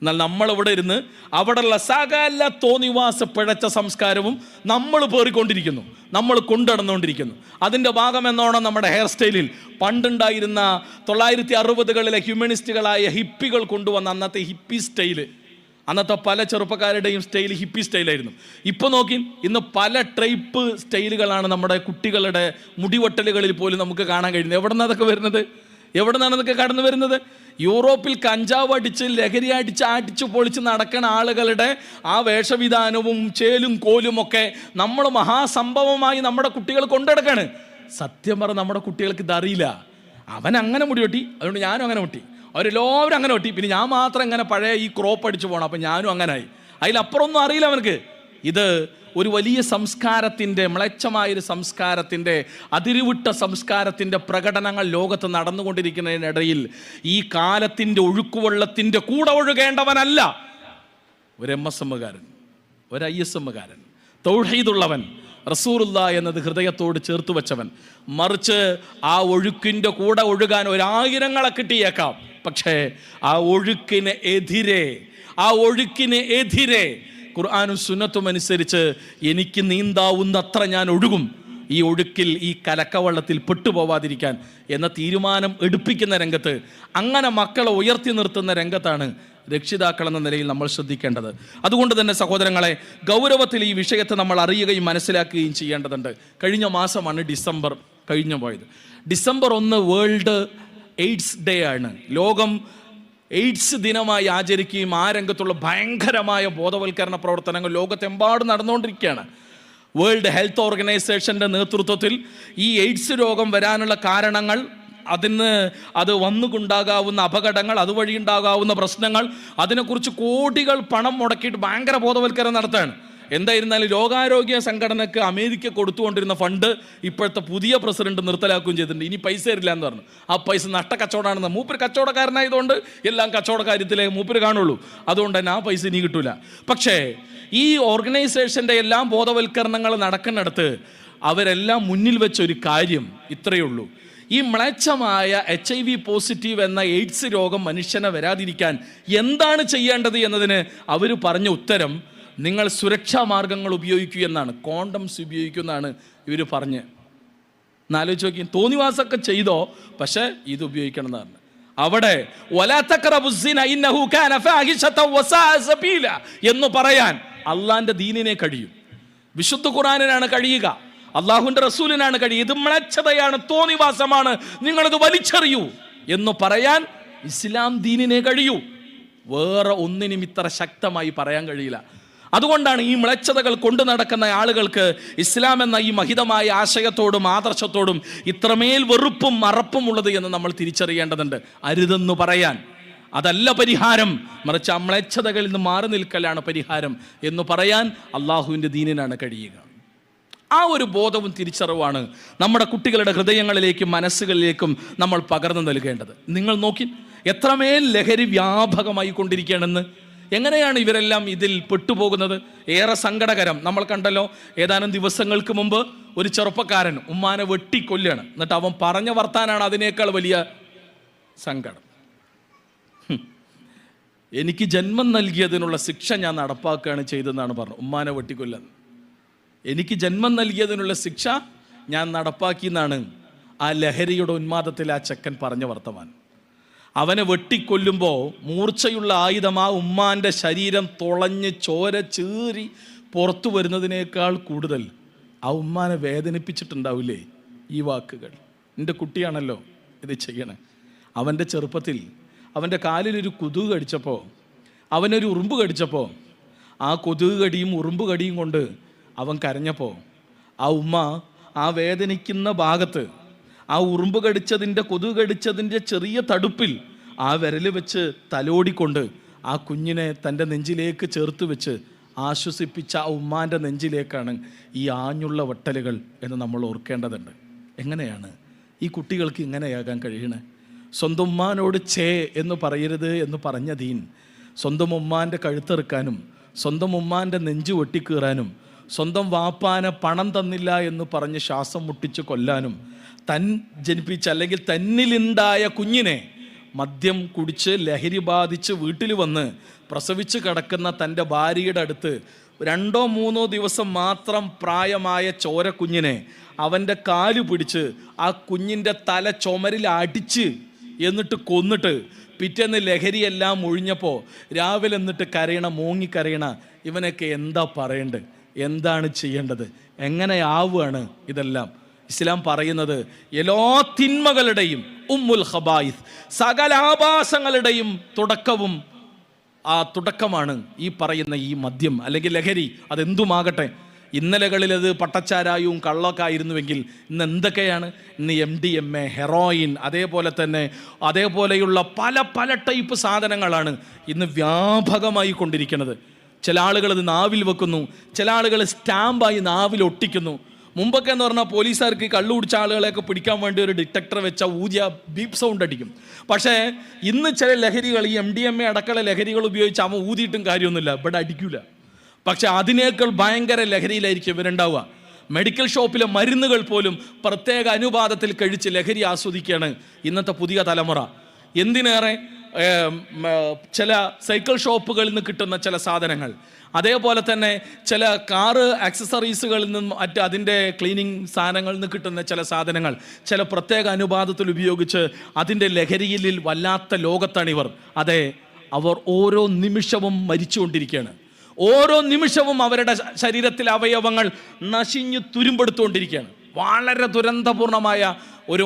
എന്നാൽ നമ്മളിവിടെ ഇരുന്ന് അവിടെയുള്ള സകല തോന്നിവാസ പിഴച്ച സംസ്കാരവും നമ്മൾ പേറിക്കൊണ്ടിരിക്കുന്നു, നമ്മൾ കൊണ്ടുനടന്നുകൊണ്ടിരിക്കുന്നു. അതിൻ്റെ ഭാഗം എന്നോണം നമ്മുടെ ഹെയർ സ്റ്റൈലിൽ പണ്ടുണ്ടായിരുന്ന 1960കളിലെ ഹ്യൂമനിസ്റ്റുകളായ ഹിപ്പികൾ കൊണ്ടുവന്ന അന്നത്തെ ഹിപ്പി സ്റ്റൈല്, അന്നത്തെ പല ചെറുപ്പക്കാരുടെയും സ്റ്റൈൽ ഹിപ്പി സ്റ്റൈലായിരുന്നു. ഇപ്പോൾ നോക്കി, ഇന്ന് പല ടൈപ്പ് സ്റ്റൈലുകളാണ് നമ്മുടെ കുട്ടികളുടെ മുടിവെട്ടലുകളിൽ പോലും നമുക്ക് കാണാൻ കഴിയുന്നത്. എവിടെ നിന്നാണ് അതൊക്കെ കടന്നു വരുന്നത്? യൂറോപ്പിൽ കഞ്ചാവ് അടിച്ച്, ലഹരി അടിച്ച് പൊളിച്ച് നടക്കുന്ന ആളുകളുടെ ആ വേഷവിധാനവും ചേലും കോലും ഒക്കെ നമ്മൾ മഹാസംഭവമായി നമ്മുടെ കുട്ടികൾ കൊണ്ടുനടക്കാണ്. സത്യം പറഞ്ഞ നമ്മുടെ കുട്ടികൾക്ക് ഇതറിയില്ല. അവൻ അങ്ങനെ മുടി വെട്ടി, അതുകൊണ്ട് ഞാനും അങ്ങനെ വെട്ടി, അവരെല്ലാവരും അങ്ങനെ വെട്ടി, പിന്നെ ഞാൻ മാത്രം ഇങ്ങനെ പഴയ ഈ ക്രോപ്പ് അടിച്ചു പോകണം, അപ്പം ഞാനും അങ്ങനായി. അതിലപ്പുറമൊന്നും അറിയില്ല അവനക്ക്. ഇത് ഒരു വലിയ സംസ്കാരത്തിൻ്റെ, മ്ലേച്ഛമായൊരു സംസ്കാരത്തിൻ്റെ, അതിരുവിട്ട സംസ്കാരത്തിൻ്റെ പ്രകടനങ്ങൾ ലോകത്ത് നടന്നുകൊണ്ടിരിക്കുന്നതിനിടയിൽ ഈ കാലത്തിൻ്റെ ഒഴുക്കുവെള്ളത്തിൻ്റെ കൂടെ ഒഴുകേണ്ടവനല്ല ഒരു MSMകാരൻ, ഒരു ISMകാരൻ, തൗഹീദുള്ളവൻ, റസൂലുള്ളാഹി എന്നത് ഹൃദയത്തോട് ചേർത്ത് വെച്ചവൻ. മറിച്ച് ആ ഒഴുക്കിൻ്റെ കൂടെ ഒഴുകാൻ 1000 കിട്ടിയേക്കാം. പക്ഷേ ആ ഒഴുക്കിന് എതിരെ ഖുർആനും സുന്നത്തും അനുസരിച്ച് എനിക്ക് നീന്താവുന്നത്ര ഞാൻ ഒഴുകും, ഈ ഒഴുക്കിൽ, ഈ കലക്കവെള്ളത്തിൽ പെട്ടുപോവാതിരിക്കാൻ എന്ന തീരുമാനം എടുപ്പിക്കുന്ന രംഗത്ത്, അങ്ങനെ മക്കളെ ഉയർത്തി നിർത്തുന്ന രംഗത്താണ് രക്ഷിതാക്കൾ എന്ന നിലയിൽ നമ്മൾ ശ്രദ്ധിക്കേണ്ടത്. അതുകൊണ്ട് തന്നെ സഹോദരങ്ങളെ, ഗൗരവത്തിൽ ഈ വിഷയത്തെ നമ്മൾ അറിയുകയും മനസ്സിലാക്കുകയും ചെയ്യേണ്ടതുണ്ട്. കഴിഞ്ഞ മാസമാണ് ഡിസംബർ കഴിഞ്ഞു പോയത്. ഡിസംബർ 1 വേൾഡ് എയ്ഡ്സ് ഡേ ആണ്. ലോകം എയ്ഡ്സ് ദിനമായി ആചരിക്കുകയും ആ രംഗത്തുള്ള ഭയങ്കരമായ ബോധവൽക്കരണ പ്രവർത്തനങ്ങൾ ലോകത്തെമ്പാടും നടന്നുകൊണ്ടിരിക്കുകയാണ്. വേൾഡ് ഹെൽത്ത് ഓർഗനൈസേഷൻ്റെ നേതൃത്വത്തിൽ ഈ എയ്ഡ്സ് രോഗം വരാനുള്ള കാരണങ്ങൾ, അത് വന്നുകൊണ്ടാകാവുന്ന അപകടങ്ങൾ, അതുവഴി ഉണ്ടാകാവുന്ന പ്രശ്നങ്ങൾ, അതിനെക്കുറിച്ച് കോടികൾ പണം മുടക്കിയിട്ട് ഭയങ്കര ബോധവൽക്കരണം നടത്തുകയാണ്. എന്തായിരുന്നാലും ലോകാരോഗ്യ സംഘടനയ്ക്ക് അമേരിക്ക കൊടുത്തുകൊണ്ടിരുന്ന ഫണ്ട് ഇപ്പോഴത്തെ പുതിയ പ്രസിഡന്റ് നിർത്തലാക്കുകയും ചെയ്തിട്ടുണ്ട്. ഇനി പൈസ തരില്ല എന്ന് പറഞ്ഞു. ആ പൈസ നഷ്ടക്കച്ചവടമാണെന്ന്. മൂപ്പര് കച്ചവടക്കാരനായതുകൊണ്ട് എല്ലാം കച്ചവട കാര്യത്തിലേ മൂപ്പര് കാണുള്ളൂ. അതുകൊണ്ട് തന്നെ ആ പൈസ ഇനി കിട്ടൂല. പക്ഷേ ഈ ഓർഗനൈസേഷൻ്റെ എല്ലാം ബോധവൽക്കരണങ്ങൾ നടക്കുന്നിടത്ത് അവരെല്ലാം മുന്നിൽ വെച്ചൊരു കാര്യം ഇത്രയേ ഉള്ളൂ: ഈ മ്ലേച്ഛമായ HIV പോസിറ്റീവ് എന്ന എയ്ഡ്സ് രോഗം മനുഷ്യനെ വരാതിരിക്കാൻ എന്താണ് ചെയ്യേണ്ടത് എന്നതിന് അവർ പറഞ്ഞ ഉത്തരം, നിങ്ങൾ സുരക്ഷാ മാർഗങ്ങൾ ഉപയോഗിക്കൂ എന്നാണ്. കോണ്ടംസ് ഉപയോഗിക്കുമെന്നാണ് ഇവർ പറഞ്ഞ്. എന്നാലോചിച്ച് നോക്കി, തോന്നിവാസമൊക്കെ ചെയ്തോ, പക്ഷെ ഇത് ഉപയോഗിക്കണം എന്ന് പറഞ്ഞു. അവിടെ എന്ന് പറയാൻ അള്ളാന്റെ ദീനിനെ കഴിയും, വിശുദ്ധ ഖുർആനിനാണ് കഴിയുക, അള്ളാഹുവിന്റെ റസൂലിനാണ് കഴിയുക. ഇത് മ്ലേച്ഛതയാണ്, തോന്നിവാസമാണ്, നിങ്ങളിത് വലിച്ചെറിയൂ എന്ന് പറയാൻ ഇസ്ലാം ദീനിനെ കഴിയൂ. വേറെ ഒന്നിനും ഇത്ര ശക്തമായി പറയാൻ കഴിയില്ല. അതുകൊണ്ടാണ് ഈ മ്ലേച്ഛതകൾ കൊണ്ടു നടക്കുന്ന ആളുകൾക്ക് ഇസ്ലാം എന്ന ഈ മഹിതമായ ആശയത്തോടും ആദർശത്തോടും ഇത്രമേൽ വെറുപ്പും മറപ്പും ഉള്ളത് എന്ന് നമ്മൾ തിരിച്ചറിയേണ്ടതുണ്ട്. അരുതെന്ന് പറയാൻ അതല്ല പരിഹാരം, മറിച്ച് ആ മ്ലേച്ഛതകളിൽ നിന്ന് മാറി നിൽക്കലാണ് പരിഹാരം എന്ന് പറയാൻ അള്ളാഹുവിൻ്റെ ദീനിനാണ് കഴിയുക. ആ ഒരു ബോധവും തിരിച്ചറിവാണ് നമ്മുടെ കുട്ടികളുടെ ഹൃദയങ്ങളിലേക്കും മനസ്സുകളിലേക്കും നമ്മൾ പകർന്നു നൽകേണ്ടത്. നിങ്ങൾ നോക്കി എത്രമേൽ ലഹരി വ്യാപകമായി കൊണ്ടിരിക്കുകയാണെന്ന്. എങ്ങനെയാണ് ഇവരെല്ലാം ഇതിൽ പെട്ടുപോകുന്നത്? ഏറെ സങ്കടകരം. നമ്മൾ കണ്ടല്ലോ, ഏതാനും ദിവസങ്ങൾക്ക് മുമ്പ് ഒരു ചെറുപ്പക്കാരൻ ഉമ്മാനെ വെട്ടിക്കൊല്ലുകയാണ്. എന്നിട്ട് അവൻ പറഞ്ഞ വർത്താനാണ് അതിനേക്കാൾ വലിയ സങ്കടം. എനിക്ക് ജന്മം നൽകിയതിനുള്ള ശിക്ഷ ഞാൻ നടപ്പാക്കുകയാണ് ചെയ്തതെന്നാണ് പറഞ്ഞത്. ഉമ്മാനെ വെട്ടിക്കൊല്ലാൻ എനിക്ക് ജന്മം നൽകിയതിനുള്ള ശിക്ഷ ഞാൻ നടപ്പാക്കിയെന്നാണ് ആ ലഹരിയുടെ ഉന്മാദത്തിൽ ആ ചെക്കൻ പറഞ്ഞ വർത്തമാനം. അവനെ വെട്ടിക്കൊല്ലുമ്പോൾ മൂർച്ചയുള്ള ആയുധം ആ ഉമ്മാൻ്റെ ശരീരം തുളഞ്ഞ് ചോര ചീറി പുറത്തു വരുന്നതിനേക്കാൾ കൂടുതൽ ആ ഉമ്മാനെ വേദനിപ്പിച്ചിട്ടുണ്ടാവില്ലേ ഈ വാക്കുകൾ? എൻ്റെ കുട്ടിയാണല്ലോ ഇത് ചെയ്യണേ. അവൻ്റെ ചെറുപ്പത്തിൽ അവൻ്റെ കാലിലൊരു കൊതുക് കടിച്ചപ്പോൾ, അവനൊരു ഉറുമ്പ് കടിച്ചപ്പോൾ, ആ കൊതുക് കടിയും ഉറുമ്പ് കടിയും കൊണ്ട് അവൻ കരഞ്ഞപ്പോൾ ആ ഉമ്മ ആ വേദനിക്കുന്ന ഭാഗത്ത് ആ ഉറുമ്പ് കടിച്ചതിൻ്റെ കൊതുക് കടിച്ചതിൻ്റെ ചെറിയ തടുപ്പിൽ ആ വിരൽ വെച്ച് തലോടിക്കൊണ്ട് ആ കുഞ്ഞിനെ തൻ്റെ നെഞ്ചിലേക്ക് ചേർത്ത് വെച്ച് ആശ്വസിപ്പിച്ച ആ ഉമ്മാൻ്റെ നെഞ്ചിലേക്കാണ് ഈ ആഞ്ഞുള്ള വട്ടലുകൾ എന്ന് നമ്മൾ ഓർക്കേണ്ടതുണ്ട്. എങ്ങനെയാണ് ഈ കുട്ടികൾക്ക് ഇങ്ങനെയാകാൻ കഴിയണേ? സ്വന്തം ഉമ്മാനോട് ചേ എന്ന് പറയരുത് എന്ന് പറഞ്ഞ ദീൻ സ്വന്തം ഉമ്മാൻ്റെ കഴുത്തെറുക്കാനും സ്വന്തം ഉമ്മാൻ്റെ നെഞ്ചു വെട്ടിക്കീറാനും സ്വന്തം വാപ്പാനെ പണം തന്നില്ല എന്ന് പറഞ്ഞ് ശ്വാസം മുട്ടിച്ച് കൊല്ലാനും തൻ ജനിപ്പിച്ച അല്ലെങ്കിൽ തന്നിലുണ്ടായ കുഞ്ഞിനെ മദ്യം കുടിച്ച് ലഹരി ബാധിച്ച് വീട്ടിൽ വന്ന് പ്രസവിച്ച് കിടക്കുന്ന തൻ്റെ ഭാര്യയുടെ അടുത്ത് 2-3 ദിവസം മാത്രം പ്രായമായ ചോരക്കുഞ്ഞിനെ അവൻ്റെ കാല് പിടിച്ച് ആ കുഞ്ഞിൻ്റെ തല ചുമരിൽ അടിച്ച് എന്നിട്ട് കൊന്നിട്ട് പിറ്റേന്ന് ലഹരിയെല്ലാം ഒഴിഞ്ഞപ്പോൾ രാവിലെ എന്നിട്ട് കരയണ മോങ്ങിക്കരയണ ഇവനൊക്കെ എന്താ പറയേണ്ടത്? എന്താണ് ചെയ്യേണ്ടത്? എങ്ങനെയാവുകയാണ് ഇതെല്ലാം? ഇസ്ലാം പറയുന്നത് എല്ലാ തിന്മകളുടെയും ഉമ്മുൽ ഖബായിസ്, സകല ആഭാസങ്ങളുടെയും തുടക്കവും ആ തുടക്കമാണ് ഈ പറയുന്ന ഈ മദ്യം അല്ലെങ്കിൽ ലഹരി. അതെന്തുമാകട്ടെ. ഇന്നലകളിൽ അത് പട്ടച്ചാരായും കള്ളൊക്കെ ആയിരുന്നുവെങ്കിൽ ഇന്ന് എന്തൊക്കെയാണ്? ഇന്ന് MDMA, ഹെറോയിൻ, അതേപോലെയുള്ള പല ടൈപ്പ് സാധനങ്ങളാണ് ഇന്ന് വ്യാപകമായി കൊണ്ടിരിക്കുന്നത്. ചില ആളുകൾ അത് നാവിൽ വെക്കുന്നു, ചില ആളുകൾ സ്റ്റാമ്പായി നാവിൽ ഒട്ടിക്കുന്നു. മുമ്പൊക്കെ എന്ന് പറഞ്ഞാൽ പോലീസുകാർക്ക് കള്ളു കുടിച്ച ആളുകളെയൊക്കെ പിടിക്കാൻ വേണ്ടി ഒരു ഡിറ്റക്ടർ വെച്ച ഊതിയ ബീപ്പ് സൗണ്ട് അടിക്കും. പക്ഷേ ഇന്ന് ചില ലഹരികൾ, ഈ MDMA അടക്കമുള്ള ലഹരികൾ ഉപയോഗിച്ച് അവൻ ഊതിയിട്ടും കാര്യമൊന്നുമില്ല, ഇവിടെ അടിക്കൂല. പക്ഷെ അതിനേക്കാൾ ഭയങ്കര ലഹരിയിലായിരിക്കും ഇവരുണ്ടാവുക. മെഡിക്കൽ ഷോപ്പിലെ മരുന്നുകൾ പോലും പ്രത്യേക അനുപാതത്തിൽ കഴിച്ച് ലഹരി ആസ്വദിക്കുകയാണ് ഇന്നത്തെ പുതിയ തലമുറ. എന്തിനേറെ ചില സൈക്കിൾ ഷോപ്പുകളിൽ നിന്ന് കിട്ടുന്ന ചില സാധനങ്ങൾ, അതേപോലെ തന്നെ ചില കാറ് ആക്സസറീസുകളിൽ നിന്നും അതിൻ്റെ ക്ലീനിങ് സാധനങ്ങളിൽ നിന്ന് കിട്ടുന്ന ചില സാധനങ്ങൾ ചില പ്രത്യേക അനുപാതത്തിൽ ഉപയോഗിച്ച് അതിൻ്റെ ലഹരിയിൽ വല്ലാത്ത ലോകത്താണിവർ. അതെ, അവർ ഓരോ നിമിഷവും മരിച്ചുകൊണ്ടിരിക്കുകയാണ്. ഓരോ നിമിഷവും അവരുടെ ശരീരത്തിലെ അവയവങ്ങൾ നശിഞ്ഞ് തുരുമ്പെടുത്തുകൊണ്ടിരിക്കുകയാണ്. വളരെ ദുരന്തപൂർണമായ ഒരു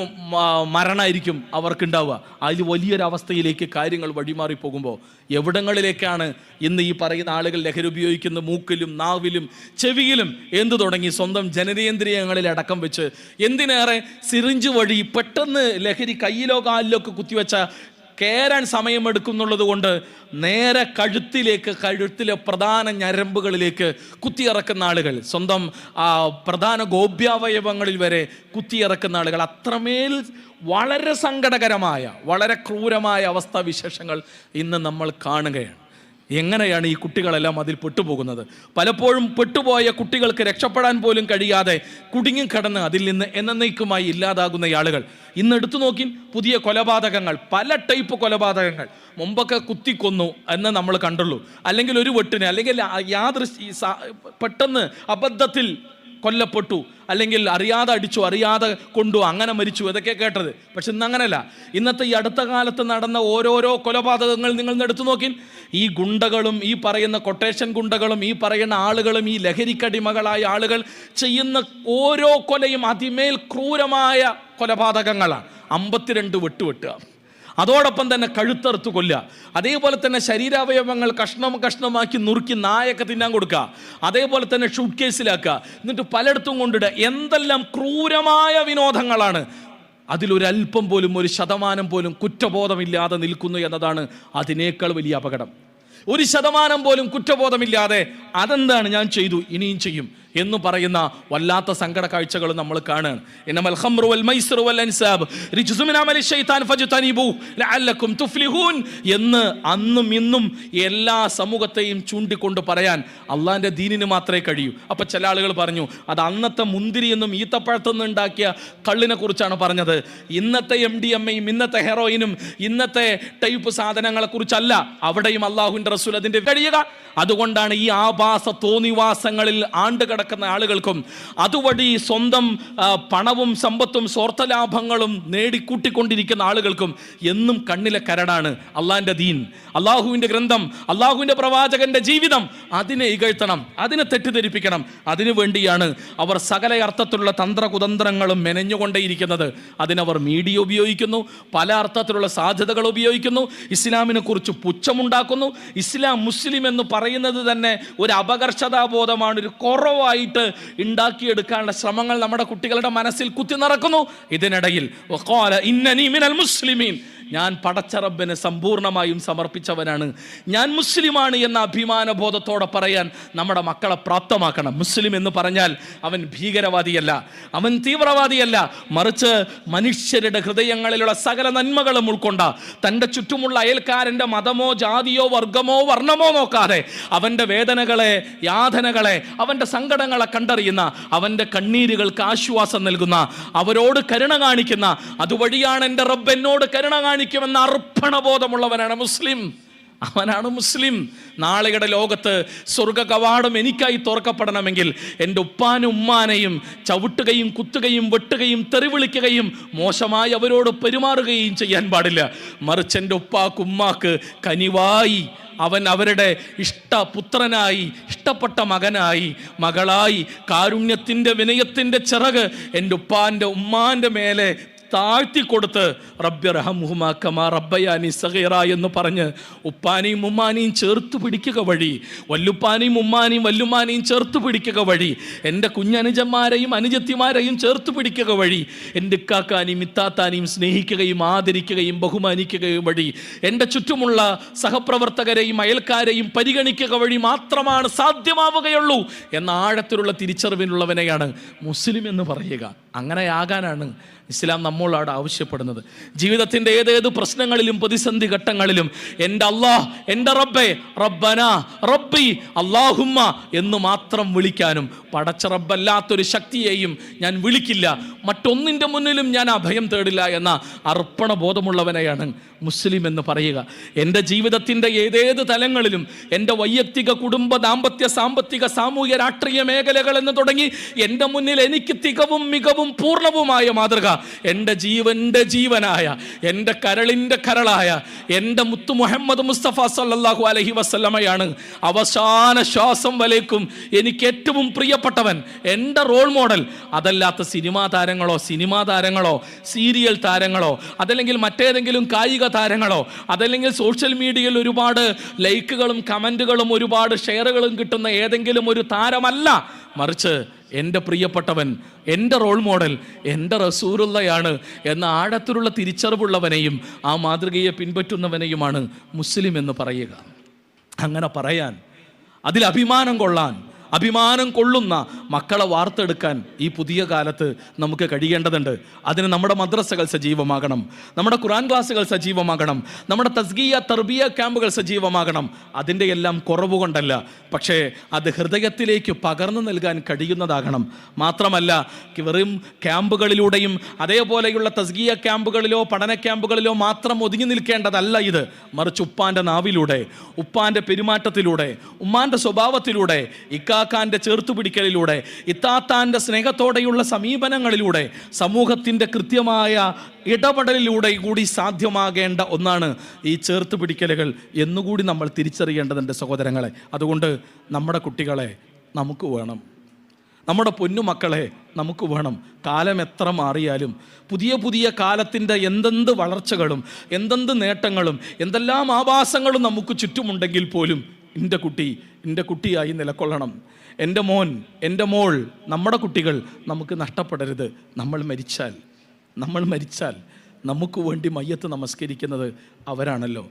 മരണമായിരിക്കും അവർക്കുണ്ടാവുക. അതിൽ വലിയൊരവസ്ഥയിലേക്ക് കാര്യങ്ങൾ വഴിമാറി പോകുമ്പോൾ എവിടങ്ങളിലേക്കാണ് ഇന്ന് ഈ പറയുന്ന ആളുകൾ ലഹരി ഉപയോഗിക്കുന്ന? മൂക്കിലും നാവിലും ചെവിയിലും എന്തു തുടങ്ങി സ്വന്തം ജനനേന്ദ്രിയങ്ങളിൽ അടക്കം വെച്ച്, എന്തിനേറെ സിറിഞ്ച് വഴി പെട്ടെന്ന് ലഹരി കയ്യിലോ കാലിലോ ഒക്കെ കുത്തിവെച്ച കയറാൻ സമയമെടുക്കുന്നുള്ളത് കൊണ്ട് നേരെ കഴുത്തിലെ പ്രധാന ഞരമ്പുകളിലേക്ക് കുത്തിയിറക്കുന്ന ആളുകൾ, സ്വന്തം പ്രധാന ഗോപ്യാവയവങ്ങളിൽ വരെ കുത്തിയിറക്കുന്ന ആളുകൾ. അത്രമേൽ വളരെ സങ്കടകരമായ, വളരെ ക്രൂരമായ അവസ്ഥാവിശേഷങ്ങൾ ഇന്ന് നമ്മൾ കാണുകയാണ്. എങ്ങനെയാണ് ഈ കുട്ടികളെല്ലാം അതിൽ പെട്ടുപോകുന്നത്? പലപ്പോഴും പെട്ടുപോയ കുട്ടികൾക്ക് രക്ഷപ്പെടാൻ പോലും കഴിയാതെ കുടുങ്ങിക്കിടന്ന് അതിൽ നിന്ന് എന്നേക്കുമായി ഇല്ലാതാകുന്ന ആളുകൾ ഇന്ന് എടുത്തു നോക്കി. പുതിയ കൊലപാതകങ്ങൾ, പല ടൈപ്പ് കൊലപാതകങ്ങൾ. മുമ്പൊക്കെ കുത്തിക്കൊന്നു എന്ന് നമ്മൾ കണ്ടുള്ളൂ, അല്ലെങ്കിൽ ഒരു വെട്ടിന്, അല്ലെങ്കിൽ പെട്ടെന്ന് അബദ്ധത്തിൽ കൊല്ലപ്പെട്ടു, അല്ലെങ്കിൽ അറിയാതെ അടിച്ചു, അറിയാതെ കൊണ്ടു, അങ്ങനെ മരിച്ചു, ഇതൊക്കെ കേട്ടത്. പക്ഷെ ഇന്ന് അങ്ങനെയല്ല. ഇന്നത്തെ ഈ അടുത്ത കാലത്ത് നടന്ന ഓരോരോ കൊലപാതകങ്ങൾ നിങ്ങൾ എടുത്തു നോക്കി. ഈ ഗുണ്ടകളും, ഈ പറയുന്ന കൊട്ടേഷൻ ഗുണ്ടകളും, ഈ പറയുന്ന ആളുകളും, ഈ ലഹരിക്കടിമകളായ ആളുകൾ ചെയ്യുന്ന ഓരോ കൊലയും അതിമേൽ ക്രൂരമായ കൊലപാതകങ്ങളാണ്. 52 വെട്ടുവെട്ടുക, അതോടൊപ്പം തന്നെ കഴുത്തറുത്ത് കൊല്ലുക, അതേപോലെ തന്നെ ശരീരാവയവങ്ങൾ കഷ്ണമാക്കി നുറുക്കി നായൊക്കെ തിന്നാൻ കൊടുക്കുക, അതേപോലെ തന്നെ ഷൂട്ട് കേസിലാക്കുക, എന്നിട്ട് പലയിടത്തും കൊണ്ടിടുക. എന്തെല്ലാം ക്രൂരമായ വിനോദങ്ങളാണ്. അതിലൊരല്പം പോലും, 1% പോലും കുറ്റബോധമില്ലാതെ നിൽക്കുന്നു എന്നതാണ് അതിനേക്കാൾ വലിയ അപകടം. 1% പോലും കുറ്റബോധമില്ലാതെ അതെന്താണ് ഞാൻ ചെയ്തു ഇനിയും ചെയ്യും എന്ന് പറയുന്ന വല്ലാത്ത സങ്കട കാഴ്ചകൾ നമ്മൾ കാണുകയാണ്. ഇന്നമൽ ഖംറു വൽ മൈസിറു വൽ അൻസാബ് റിജ്സു മിൻ അമലി ശൈത്താൻ ഫജ്തനിബു ലഅല്ലക്കും തുഫ്ലിഹൂൻ എന്ന് അന്നും ഇന്നും എല്ലാ സമൂഹത്തെയും ചൂണ്ടിക്കൊണ്ട് പറയാൻ അള്ളാഹിൻ്റെ ദീനിന് മാത്രമേ കഴിയൂ. അപ്പം ചില ആളുകൾ പറഞ്ഞു അത് അന്നത്തെ മുന്തിരി എന്നും ഈത്തപ്പഴത്തു നിന്ന് ഉണ്ടാക്കിയ കള്ളിനെ കുറിച്ചാണ് പറഞ്ഞത്. ഇന്നത്തെ MDMAയും ഇന്നത്തെ ഹെറോയിനും ഇന്നത്തെ ടൈപ്പ് സാധനങ്ങളെ കുറിച്ചല്ല അവിടെയും അള്ളാഹുവിൻ്റെ റസൂൽ അതിൻ്റെ കഴിയുക. അതുകൊണ്ടാണ് ഈ ആഭാസ തോന്നിവാസങ്ങളിൽ ആണ്ടുകിടക്കുന്ന ആളുകൾക്കും അതുവഴി സ്വന്തം പണവും സമ്പത്തും സ്വാർത്ഥലാഭങ്ങളും നേടിക്കൂട്ടിക്കൊണ്ടിരിക്കുന്ന ആളുകൾക്കും എന്നും കണ്ണിലെ കരടാണ് അള്ളാഹിൻ്റെ ദീൻ, അള്ളാഹുവിൻ്റെ ഗ്രന്ഥം, അള്ളാഹുവിൻ്റെ പ്രവാചകന്റെ ജീവിതം. അതിനെ ഇകഴ്ത്തണം, അതിനെ തെറ്റിദ്ധരിപ്പിക്കണം. അതിനു വേണ്ടിയാണ് അവർ സകല അർത്ഥത്തിലുള്ള തന്ത്രകുതന്ത്രങ്ങളും മെനഞ്ഞുകൊണ്ടേയിരിക്കുന്നത്. അതിനവർ മീഡിയ ഉപയോഗിക്കുന്നു, പല അർത്ഥത്തിലുള്ള സാധ്യതകൾ ഉപയോഗിക്കുന്നു, ഇസ്ലാമിനെ കുറിച്ച് പുച്ഛമുണ്ടാക്കുന്നു. ഇസ്ലാം മുസ്ലിം എന്ന് പറയുന്നത് തന്നെ ഒരു അപകർഷതാബോധമാണ്, ഒരു കുറവായിട്ട് ഉണ്ടാക്കിയെടുക്കാനുള്ള ശ്രമങ്ങൾ നമ്മുടെ കുട്ടികളുടെ മനസ്സിൽ കുത്തി നിറക്കുന്നു. ഇതിനിടയിൽ ഇന്നനി മിനൽ മുസ്ലിമീൻ, ഞാൻ പടച്ച റബ്ബിനെ സമ്പൂർണ്ണമായും സമർപ്പിച്ചവനാണ്, ഞാൻ മുസ്ലിമാണ് എന്ന അഭിമാനബോധത്തോടെ പറയാൻ നമ്മുടെ മക്കളെ പ്രാപ്തമാക്കണം. മുസ്ലിം എന്ന് പറഞ്ഞാൽ അവൻ ഭീകരവാദിയല്ല, അവൻ തീവ്രവാദിയല്ല, മറിച്ച് മനുഷ്യരുടെ ഹൃദയങ്ങളിലുള്ള സകല നന്മകളും ഉൾക്കൊണ്ട, തൻ്റെ ചുറ്റുമുള്ള അയൽക്കാരൻ്റെ മതമോ ജാതിയോ വർഗമോ വർണ്ണമോ നോക്കാതെ അവൻ്റെ വേദനകളെ, യാതനകളെ, അവൻ്റെ സങ്കടങ്ങളെ കണ്ടറിയുന്ന, അവൻ്റെ കണ്ണീരുകൾക്ക് ആശ്വാസം നൽകുന്ന, അവരോട് കരുണ കാണിക്കുന്ന, അതുവഴിയാണ് എൻ്റെ റബ്ബ് എന്നോട് കരുണ കാണിക്കുമെന്ന അർപ്പണബോധമുള്ളവനാണ് മുസ്ലിം. അവനാണ് മുസ്ലിം. നാളെയുടെ ലോകത്ത് സ്വർഗ കവാടം എനിക്കായി തുറക്കപ്പെടണമെങ്കിൽ എൻ്റെ ഉപ്പാനും ഉമ്മാനെയും ചവിട്ടുകയും കുത്തുകയും വെട്ടുകയും തെറിവിളിക്കുകയും മോശമായി അവരോട് പെരുമാറുകയും ചെയ്യാൻ പാടില്ല. മറിച്ച് എൻ്റെ ഉപ്പാക്ക് ഉമ്മാക്ക് കനിവായി അവൻ അവരുടെ ഇഷ്ടപുത്രനായി, ഇഷ്ടപ്പെട്ട മകനായി, മകളായി കാരുണ്യത്തിൻ്റെ വിനയത്തിൻ്റെ ചിറക് എൻ്റെ ഉപ്പാൻ്റെ ഉമ്മാൻ്റെ മേലെ താഴ്ത്തിക്കൊടുത്ത് റബ്ബി റഹംഹുമാ കമാ റബ്ബയാനി സഗീറ എന്ന് പറഞ്ഞ് ഉപ്പാനെയും ഉമ്മാനെയും ചേർത്ത് പിടിക്കുക വഴി, വല്ലുപ്പാനെയും ഉമ്മാനെയും വല്ലുമാനെയും ചേർത്ത് പിടിക്കുക വഴി, എൻ്റെ കുഞ്ഞനുജന്മാരെയും അനുജത്തിമാരെയും ചേർത്ത് പിടിക്കുക വഴി, എൻ്റെ ഇക്കാക്കാനെയും ഇത്താത്താനെയും സ്നേഹിക്കുകയും ആദരിക്കുകയും ബഹുമാനിക്കുകയും വഴി, എൻ്റെ ചുറ്റുമുള്ള സഹപ്രവർത്തകരെയും അയൽക്കാരെയും പരിഗണിക്കുക വഴി മാത്രമാണ് സാധ്യമാവുകയുള്ളൂ എന്ന ആഴത്തിലുള്ള തിരിച്ചറിവിനുള്ളവനെയാണ് മുസ്ലിം എന്ന് പറയുക. അങ്ങനെയാകാനാണ് ഇസ്ലാം നമ്മളോട് ആവശ്യപ്പെടുന്നത്. ജീവിതത്തിൻ്റെ ഏതേത് പ്രശ്നങ്ങളിലും പ്രതിസന്ധി ഘട്ടങ്ങളിലും എൻ്റെ അല്ലാഹ്, എൻ്റെ റബ്ബേ, റബ്ബന, റബ്ബി, അല്ലാഹുമ്മ എന്ന് മാത്രം വിളിക്കാനും, പടച്ച റബ്ബല്ലാത്തൊരു ശക്തിയെയും ഞാൻ വിളിക്കില്ല, മറ്റൊന്നിൻ്റെ മുന്നിലും ഞാൻ അഭയം തേടില്ല എന്ന അർപ്പണ ബോധമുള്ളവനെയാണ് മുസ്ലിം എന്ന് പറയുക. എൻ്റെ ജീവിതത്തിൻ്റെ ഏതേത് തലങ്ങളിലും, എൻ്റെ വൈയക്തിക, കുടുംബ, ദാമ്പത്യ, സാമ്പത്തിക, സാമൂഹ്യ, രാഷ്ട്രീയ മേഖലകൾ എന്ന് തുടങ്ങി എൻ്റെ മുന്നിൽ എനിക്ക് തികവും മികവും പൂർണ്ണവുമായ മാതൃക എൻ്റെ ജീവൻ്റെ ജീവനായ, എൻ്റെ കരളിൻ്റെ കരളായ എൻ്റെ മുത്തു മുഹമ്മദ് മുസ്തഫ സല്ലല്ലാഹു അലൈഹി വസല്ലമയാണ്. അവസാന ശ്വാസം വരേക്കും എനിക്ക് ഏറ്റവും പ്രിയപ്പെട്ടവൻ, എൻ്റെ റോൾ മോഡൽ. അതല്ലാത്ത സിനിമാ താരങ്ങളോ സീരിയൽ താരങ്ങളോ അതല്ലെങ്കിൽ മറ്റേതെങ്കിലും കായിക താരങ്ങളോ അതല്ലെങ്കിൽ സോഷ്യൽ മീഡിയയിൽ ഒരുപാട് ലൈക്കുകളും കമൻറ്റുകളും ഒരുപാട് ഷെയറുകളും കിട്ടുന്ന ഏതെങ്കിലും ഒരു താരമല്ല, മറിച്ച് എൻ്റെ പ്രിയപ്പെട്ടവൻ, എൻ്റെ റോൾ മോഡൽ, എൻ്റെ റസൂലുള്ളയാണ് എന്ന ആഴത്തിലുള്ള തിരിച്ചറിവുള്ളവനെയും ആ മാതൃകയെ പിൻപറ്റുന്നവനെയുമാണ് മുസ്ലിം എന്ന് പറയുക. അങ്ങനെ പറയാൻ, അതിൽ അഭിമാനം കൊള്ളാൻ, അഭിമാനം കൊള്ളുന്ന മക്കളെ വാർത്തെടുക്കാൻ ഈ പുതിയ കാലത്ത് നമുക്ക് കഴിയേണ്ടതുണ്ട്. അതിന് നമ്മുടെ മദ്രസകൾ സജീവമാകണം, നമ്മുടെ ഖുർആൻ ക്ലാസ്സുകൾ സജീവമാകണം, നമ്മുടെ തസ്കിയ തർബിയ ക്യാമ്പുകൾ സജീവമാകണം. അതിൻ്റെ എല്ലാം കുറവ് കൊണ്ടല്ല, പക്ഷേ അത് ഹൃദയത്തിലേക്ക് പകർന്നു നൽകാൻ കഴിയുന്നതാകണം. മാത്രമല്ല വെറും ക്യാമ്പുകളിലൂടെയും അതേപോലെയുള്ള തസ്കിയ ക്യാമ്പുകളിലോ പഠന ക്യാമ്പുകളിലോ മാത്രം ഒതുങ്ങി നിൽക്കേണ്ടതല്ല ഇത്. മറിച്ച് ഉപ്പാൻ്റെ നാവിലൂടെ, ഉപ്പാൻ്റെ പെരുമാറ്റത്തിലൂടെ, ഉമ്മാൻ്റെ സ്വഭാവത്തിലൂടെ, ഇക്കാക്കാൻ്റെ ചേർത്തുപിടിക്കലിലൂടെ, ഇത്താത്താൻ്റെ സ്നേഹത്തോടെയുള്ള സമീപനങ്ങളിലൂടെ, സമൂഹത്തിൻ്റെ കൃത്യമായ ഇടപെടലിലൂടെ കൂടി സാധ്യമാകേണ്ട ഒന്നാണ് ഈ ചേർത്ത് പിടിക്കലുകൾ എന്നുകൂടി നമ്മൾ തിരിച്ചറിയേണ്ടതുണ്ട് സഹോദരങ്ങളെ. അതുകൊണ്ട് നമ്മുടെ കുട്ടികളെ നമുക്ക് വേണം. നമ്മുടെ പൊന്നുമക്കളെ നമുക്ക് വേണം. കാലം എത്ര മാറിയാലും പുതിയ പുതിയ കാലത്തിൻ്റെ എന്തെന്ത് വളർച്ചകളും എന്തെന്ത് നേട്ടങ്ങളും എന്തെല്ലാം ആഭാസങ്ങളും നമുക്ക് ചുറ്റുമുണ്ടെങ്കിൽ പോലും എൻ്റെ കുട്ടിയായി നിലകൊള്ളണം. എൻ്റെ മോൻ, എൻ്റെ മോൾ, നമ്മുടെ കുട്ടികൾ നമുക്ക് നഷ്ടപ്പെടരുത്. നമ്മൾ മരിച്ചാൽ നമുക്ക് വേണ്ടി മയ്യത്ത് നമസ്കരിക്കുന്നത് അവരാണല്ലോ.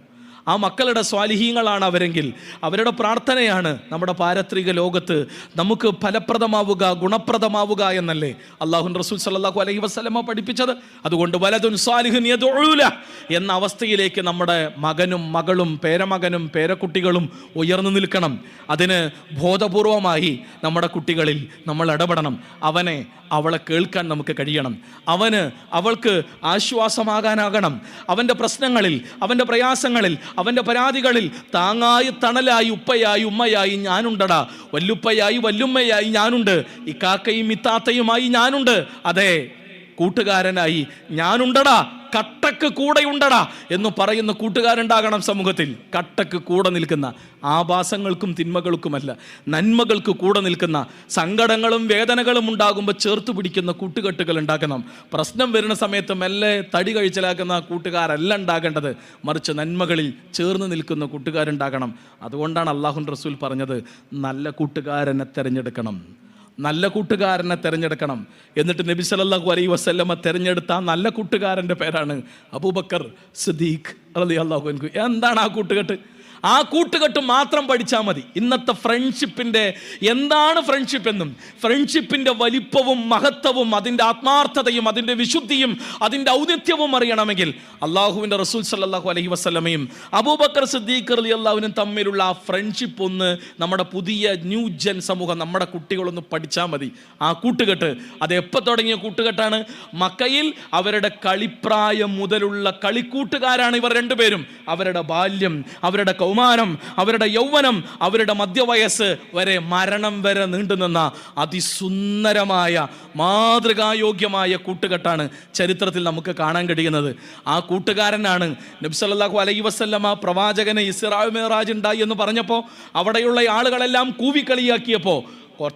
ആ മക്കളുടെ സ്വാലിഹീങ്ങളാണ് അവരെങ്കിൽ അവരുടെ പ്രാർത്ഥനയാണ് നമ്മുടെ പാരത്രിക ലോകത്ത് നമുക്ക് ഫലപ്രദമാവുക, ഗുണപ്രദമാവുക എന്നല്ലേ അല്ലാഹു റസൂൽ സല്ലല്ലാഹു അലൈഹി വസല്ലമ പഠിപ്പിച്ചത്. അതുകൊണ്ട് വലദുൻ സാലിഹുൻ യദ്ഉല എന്ന അവസ്ഥയിലേക്ക് നമ്മുടെ മകനും മകളും പേരമകനും പേരക്കുട്ടികളും ഉയർന്നു നിൽക്കണം. അതിന് ബോധപൂർവമായി നമ്മുടെ കുട്ടികളിൽ നമ്മൾ ഇടപെടണം. അവളെ കേൾക്കാൻ നമുക്ക് കഴിയണം. അവൾക്ക് ആശ്വാസമാകാനാകണം. അവൻ്റെ പ്രശ്നങ്ങളിൽ, അവൻ്റെ പ്രയാസങ്ങളിൽ, അവൻ്റെ പരാതികളിൽ താങ്ങായി തണലായി ഉപ്പയായി ഉമ്മയായി ഞാനുണ്ടടാ, വല്ലുപ്പയായി വല്ലുമ്മയായി ഞാനുണ്ട്, ഇക്കാക്കയും ഇത്താത്തയുമായി ഞാനുണ്ട്, അതെ കൂട്ടുകാരനായി ഞാനുണ്ടടാ, കട്ടക്ക് കൂടെയുണ്ടടാ എന്ന് പറയുന്ന കൂട്ടുകാരുണ്ടാകണം സമൂഹത്തിൽ. കട്ടക്ക് കൂടെ നിൽക്കുന്ന, ആഭാസങ്ങൾക്കും തിന്മകൾക്കുമല്ല നന്മകൾക്ക് കൂടെ നിൽക്കുന്ന, സങ്കടങ്ങളും വേദനകളും ഉണ്ടാകുമ്പോൾ ചേർത്ത് പിടിക്കുന്ന കൂട്ടുകെട്ടുകൾ ഉണ്ടാക്കണം. പ്രശ്നം വരുന്ന സമയത്ത് മെല്ലെ തടി കഴിച്ചിലാക്കുന്ന കൂട്ടുകാരല്ല ഉണ്ടാകേണ്ടത്, മറിച്ച് നന്മകളിൽ ചേർന്ന് നിൽക്കുന്ന കൂട്ടുകാരുണ്ടാകണം. അതുകൊണ്ടാണ് അല്ലാഹു റസൂൽ പറഞ്ഞത് നല്ല കൂട്ടുകാരനെ തിരഞ്ഞെടുക്കണം. എന്നിട്ട് നബി സല്ലല്ലാഹു അലൈഹി വസല്ലമ തിരഞ്ഞെടുത്ത ആ നല്ല കൂട്ടുകാരൻ്റെ പേരാണ് അബൂബക്കർ സിദ്ദീഖ് റളിയല്ലാഹു അൻഹു. എന്താണ് ആ കൂട്ടുകെട്ട്? ആ കൂട്ടുകെട്ട് മാത്രം പഠിച്ചാൽ മതി. ഇന്നത്തെ ഫ്രണ്ട്ഷിപ്പിൻ്റെ എന്താണ് ഫ്രണ്ട്ഷിപ്പ് എന്നും ഫ്രണ്ട്ഷിപ്പിൻ്റെ വലിപ്പവും മഹത്വവും അതിൻ്റെ ആത്മാർത്ഥതയും അതിൻ്റെ വിശുദ്ധിയും അതിൻ്റെ ഔന്നിത്യവും അറിയണമെങ്കിൽ അള്ളാഹുവിൻ്റെ റസൂൽ സല്ലല്ലാഹു അലൈഹി വസല്ലമയും അബൂബക്കർ സിദ്ദീഖ് റളിയല്ലാഹുവിനും തമ്മിലുള്ള ആ ഫ്രണ്ട്ഷിപ്പ് ഒന്ന് നമ്മുടെ പുതിയ ന്യൂ ജൻ സമൂഹം, നമ്മുടെ കുട്ടികളൊന്ന് പഠിച്ചാൽ മതി. ആ കൂട്ടുകെട്ട് അത് എപ്പോൾ തുടങ്ങിയ കൂട്ടുകെട്ടാണ്? മക്കയിൽ അവരുടെ കളിപ്രായം മുതലുള്ള കളിക്കൂട്ടുകാരാണ് ഇവർ രണ്ടുപേരും. അവരുടെ ബാല്യം, അവരുടെ കൗമാരം, അവരുടെ യൗവനം, അവരുടെ മധ്യവയസ്സ് വരെ മരണം വരെ നീണ്ടുനിന്ന അതിസുന്ദരമായ മാതൃകായോഗ്യമായ കൂട്ടുകെട്ടാണ് ചരിത്രത്തിൽ നമുക്ക് കാണാൻ കഴിയുന്നത്. ആ കൂട്ടുകാരനാണ് നബി സല്ലല്ലാഹു അലൈഹി വസല്ലമ പ്രവാചകന് ഇസ്രാ മിഅ്റാജ് ഉണ്ടായി എന്ന് പറഞ്ഞപ്പോൾ അവിടെയുള്ള ആളുകളെല്ലാം കൂവിക്കളിയാക്കിയപ്പോൾ